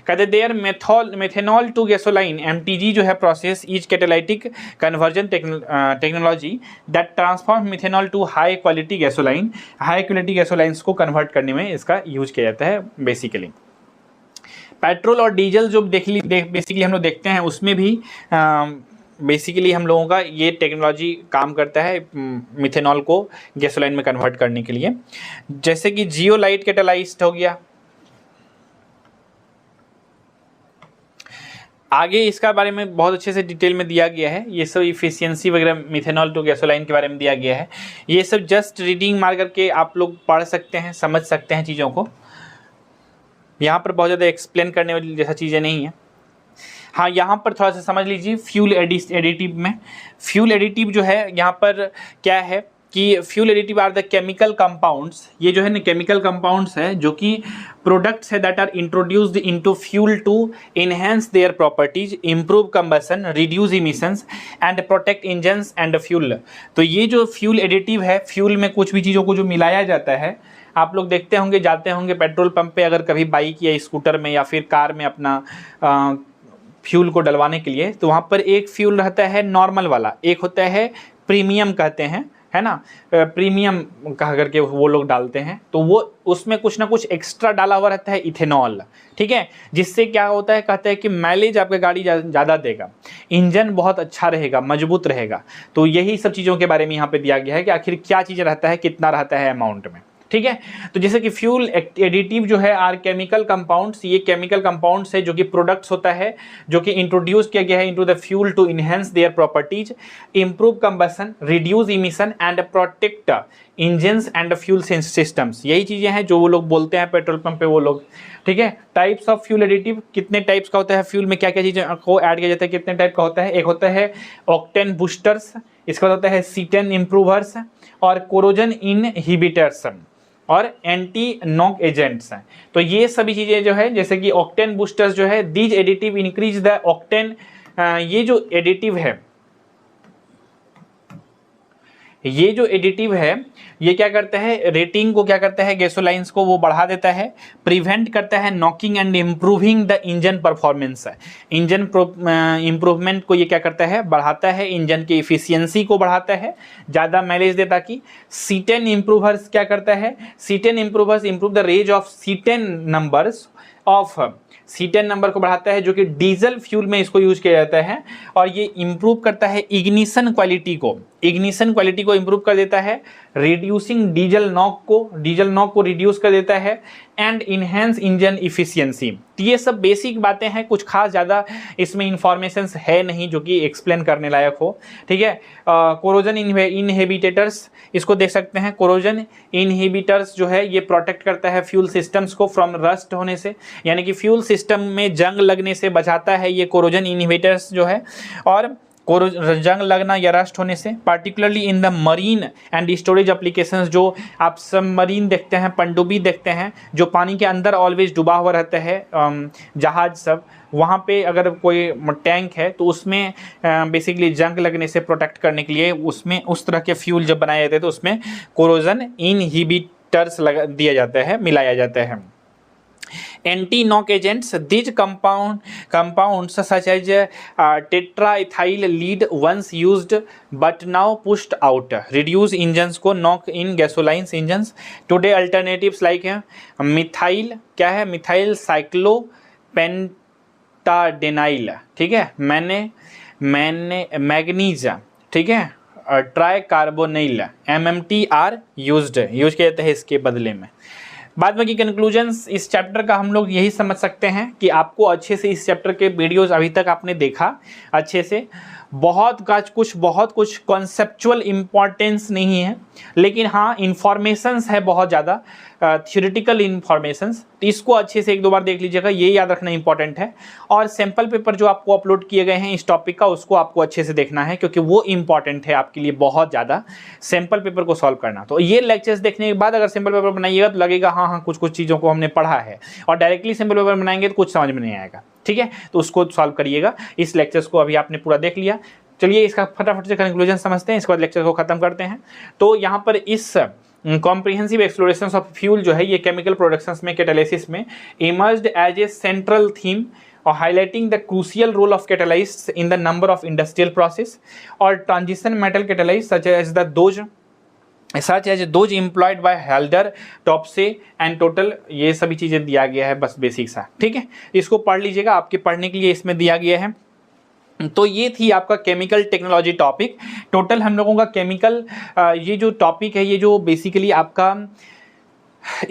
कहते there methanol to gasoline MTG जो है process is catalytic conversion technology that transform methanol to high quality gasoline. High quality gasolines को कन्वर्ट करने में इसका यूज किया जाता है बेसिकली। पेट्रोल और डीजल जो बेसिकली हम लोग देखते हैं उसमें भी बेसिकली हम लोगों का ये टेक्नोलॉजी काम करता है मिथेनॉल को गैसोलाइन में कन्वर्ट करने के लिए। जैसे कि जियोलाइट कैटालाइस्ट हो गया। आगे इसका बारे में बहुत अच्छे से डिटेल में दिया गया है, ये सब इफिशियंसी वगैरह मिथेनॉल टू गैसोलाइन के बारे में दिया गया है। ये सब जस्ट रीडिंग मार करके आप लोग पढ़ सकते हैं, समझ सकते हैं चीज़ों को। यहाँ पर बहुत ज़्यादा एक्सप्लेन करने वाली जैसा चीज़ें नहीं है। हाँ, यहाँ पर थोड़ा सा समझ लीजिए फ्यूल एडिटिव में। फ्यूल एडिटिव जो है यहाँ पर क्या है कि fuel additive are the chemical compounds. ये जो है ना केमिकल कंपाउंड्स है जो कि प्रोडक्ट्स है that are introduced into fuel to enhance their properties, improve combustion, reduce emissions and protect engines and fuel. तो ये जो फ्यूल एडिटिव है, फ्यूल में कुछ भी चीज़ों को जो मिलाया जाता है, आप लोग देखते होंगे, जाते होंगे पेट्रोल पंप पे अगर कभी बाइक या स्कूटर में या फिर कार में अपना फ्यूल को डलवाने के लिए, तो वहाँ पर एक फ्यूल रहता है नॉर्मल वाला, एक होता है प्रीमियम कहते हैं, है ना, प्रीमियम कहा करके वो लोग डालते हैं, तो वो उसमें कुछ ना कुछ एक्स्ट्रा डाला हुआ रहता है इथेनॉल, ठीक है, जिससे क्या होता है, कहते हैं कि माइलेज आपका गाड़ी ज़्यादा देगा, इंजन बहुत अच्छा रहेगा, मजबूत रहेगा। तो यही सब चीज़ों के बारे में यहाँ पे दिया गया है कि आखिर क्या चीज़ रहता है, कितना रहता है अमाउंट में, ठीक है। तो जैसे कि फ्यूल एडिटिव जो है आर केमिकल कंपाउंड्स, ये केमिकल कंपाउंड्स है जो कि प्रोडक्ट्स होता है जो कि इंट्रोड्यूस किया गया है into the fuel to enhance their properties, improve combustion, reduce emission and protect engines and fuel systems. यही चीज़ें हैं जो वो लोग बोलते हैं पेट्रोल पंप पे वो लोग, ठीक है। टाइप्स ऑफ फ्यूल एडिटिव, कितने टाइप्स का होता है फ्यूल में, क्या क्या चीज़ें को ऐड किया जाता है, कितने टाइप का होता है। एक होता है ऑक्टेन बूस्टर्स, इसका होता है सीटेन इम्प्रूवर्स और कोरोजन इनहिबिटर्स और एंटी नॉक एजेंट्स हैं। तो ये सभी चीज़ें जो है, जैसे कि ऑक्टेन बूस्टर्स जो है, these additive increase the octane, ये जो एडिटिव है, ये जो एडिटिव है ये क्या करता है, रेटिंग को क्या करता है, गैसोलाइंस को वो बढ़ा देता है, प्रिवेंट करता है knocking and improving the engine performance. Engine improvement को ये क्या करता है, बढ़ाता है, इंजन की इफिशियंसी को बढ़ाता है, ज़्यादा माइलेज देता। कि सीटेन इम्प्रूवर्स क्या करता है, cetane improvers improve the range of cetane numbers of, cetane number को बढ़ाता है जो कि डीजल फ्यूल में इसको यूज किया जाता है, और ये इंप्रूव करता है इग्निशन क्वालिटी को, इग्निशन क्वालिटी को इंप्रूव कर देता है, रिड्यूसिंग डीजल नॉक को रिड्यूस कर देता है, एंड इनहेंस इंजन इफिशियंसी। तो ये सब बेसिक बातें हैं, कुछ खास ज़्यादा इसमें इंफॉर्मेशन है नहीं जो कि एक्सप्लेन करने लायक हो, ठीक है। कोरोजन इनहिबिटर्स, इसको देख सकते हैं, कोरोजन इनहिबिटर्स जो है ये प्रोटेक्ट करता है फ्यूल सिस्टम्स को फ्रॉम रस्ट होने से, यानी कि फ्यूल सिस्टम में जंग लगने से बचाता है ये कोरोजन इनहिबिटर्स जो है, और जंग लगना या रस्ट होने से, particularly in the marine and storage applications. जो आप सबमरीन देखते हैं, पनडुब्बी देखते हैं, जो पानी के अंदर ऑलवेज डूबा हुआ रहता है जहाज सब, वहाँ पे अगर कोई टैंक है तो उसमें बेसिकली जंग लगने से प्रोटेक्ट करने के लिए उसमें उस तरह के फ्यूल जब बनाए जाते हैं तो उसमें कोरोजन इनहिबिटर्स दिया जाता है, मिलाया जाता है। Anti-knock agents, these compounds such as tetraethyl lead once used but now pushed out, reduce engines को knock in gasoline engines. Today alternatives like methyl, क्या है, मिथाइल साइक्लोपेंटाडेनाइल, ठीक है, मैग्नीज, ठीक है, tricarbonyl, MMT are use किया जाता है इसके बदले में। बाद में की कंक्लूजन्स इस चैप्टर का हम लोग यही समझ सकते हैं कि आपको अच्छे से इस चैप्टर के वीडियोस अभी तक आपने देखा अच्छे से, बहुत कुछ कॉन्सेप्चुअल इम्पॉर्टेंस नहीं है, लेकिन हाँ इन्फॉर्मेशंस है बहुत ज़्यादा, थ्योरेटिकल इन्फॉर्मेशंस, तो इसको अच्छे से एक दो बार देख लीजिएगा, ये याद रखना इंपॉर्टेंट है। और सैम्पल पेपर जो आपको अपलोड किए गए हैं इस टॉपिक का, उसको आपको अच्छे से देखना है क्योंकि वो इंपॉर्टेंट है आपके लिए बहुत ज़्यादा, सैम्पल पेपर को सॉल्व करना। तो ये लेक्चर्स देखने के बाद अगर सैम्पल पेपर बनाइएगा तो लगेगा हाँ कुछ चीज़ों को हमने पढ़ा है, और डायरेक्टली सैम्पल पेपर बनाएंगे तो कुछ समझ में नहीं आएगा, ठीक है। तो उसको सॉल्व करिएगा। इस लेक्चर्स को अभी आपने पूरा देख लिया, चलिए इसका फटाफट से कंक्लूजन समझते हैं, इसके बाद लेक्चर को खत्म करते हैं। तो यहाँ पर इस कॉम्प्रिहेंसिव एक्सप्लोरेशन ऑफ फ्यूल जो है ये केमिकल प्रोडक्शंस में, कैटालिसिस में emerged as a central theme और highlighting the crucial role of catalyst in the number of industrial process और transition metal catalyst such as those employed by Haldor, Topsoe and Total, ये सभी चीज़ें दिया गया है, बस बेसिक सा, ठीक है। इसको पढ़ लीजिएगा, आपके पढ़ने के लिए इसमें दिया गया है। तो ये थी आपका केमिकल टेक्नोलॉजी टॉपिक। टोटल हम लोगों का केमिकल ये जो टॉपिक है, ये जो बेसिकली आपका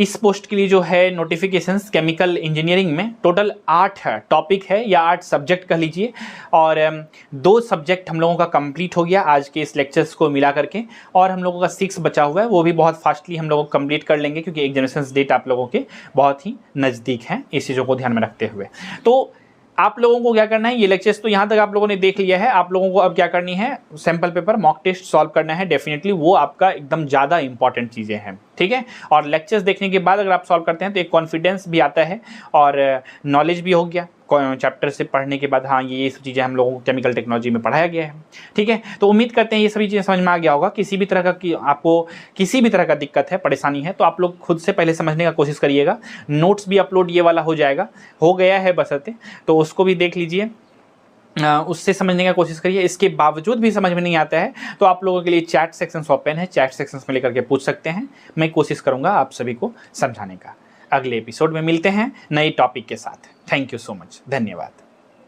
इस पोस्ट के लिए जो है नोटिफिकेशंस केमिकल इंजीनियरिंग में टोटल 8 टॉपिक है या 8 सब्जेक्ट कह लीजिए, और 2 सब्जेक्ट हम लोगों का कंप्लीट हो गया आज के इस लेक्चर्स को मिला करके, और हम लोगों का 6 बचा हुआ है, वो भी बहुत फास्टली हम लोग कंप्लीट कर लेंगे क्योंकि एग्जामिनेशन डेट आप लोगों के बहुत ही नज़दीक हैं, इस चीज़ों को ध्यान में रखते हुए। तो आप लोगों को क्या करना है, ये लेक्चर्स तो यहाँ तक आप लोगों ने देख लिया है, आप लोगों को अब क्या करनी है, sample paper mock test solve करना है। डेफिनेटली वो आपका एकदम ज़्यादा इंपॉर्टेंट चीज़ें हैं, ठीक है। और लेक्चर्स देखने के बाद अगर आप सॉल्व करते हैं तो एक कॉन्फिडेंस भी आता है और नॉलेज भी हो गया चैप्टर से पढ़ने के बाद। हाँ, ये सब चीज़ें हम लोगों को केमिकल टेक्नोलॉजी में पढ़ाया गया है, ठीक है। तो उम्मीद करते हैं ये सभी चीज़ें समझ में आ गया होगा। किसी भी तरह का आपको किसी भी तरह का दिक्कत है, परेशानी है, तो आप लोग खुद से पहले समझने का कोशिश करिएगा। नोट्स भी अपलोड ये वाला हो जाएगा, हो गया है बसते, तो उसको भी देख लीजिए। उससे समझने का कोशिश करिए। इसके बावजूद भी समझ में नहीं आता है तो आप लोगों के लिए चैट सेक्शन ओपन है, चैट सेक्शन में लेकर के पूछ सकते हैं। मैं कोशिश करूंगा आप सभी को समझाने का। अगले एपिसोड में मिलते हैं नए टॉपिक के साथ। थैंक यू सो मच, धन्यवाद।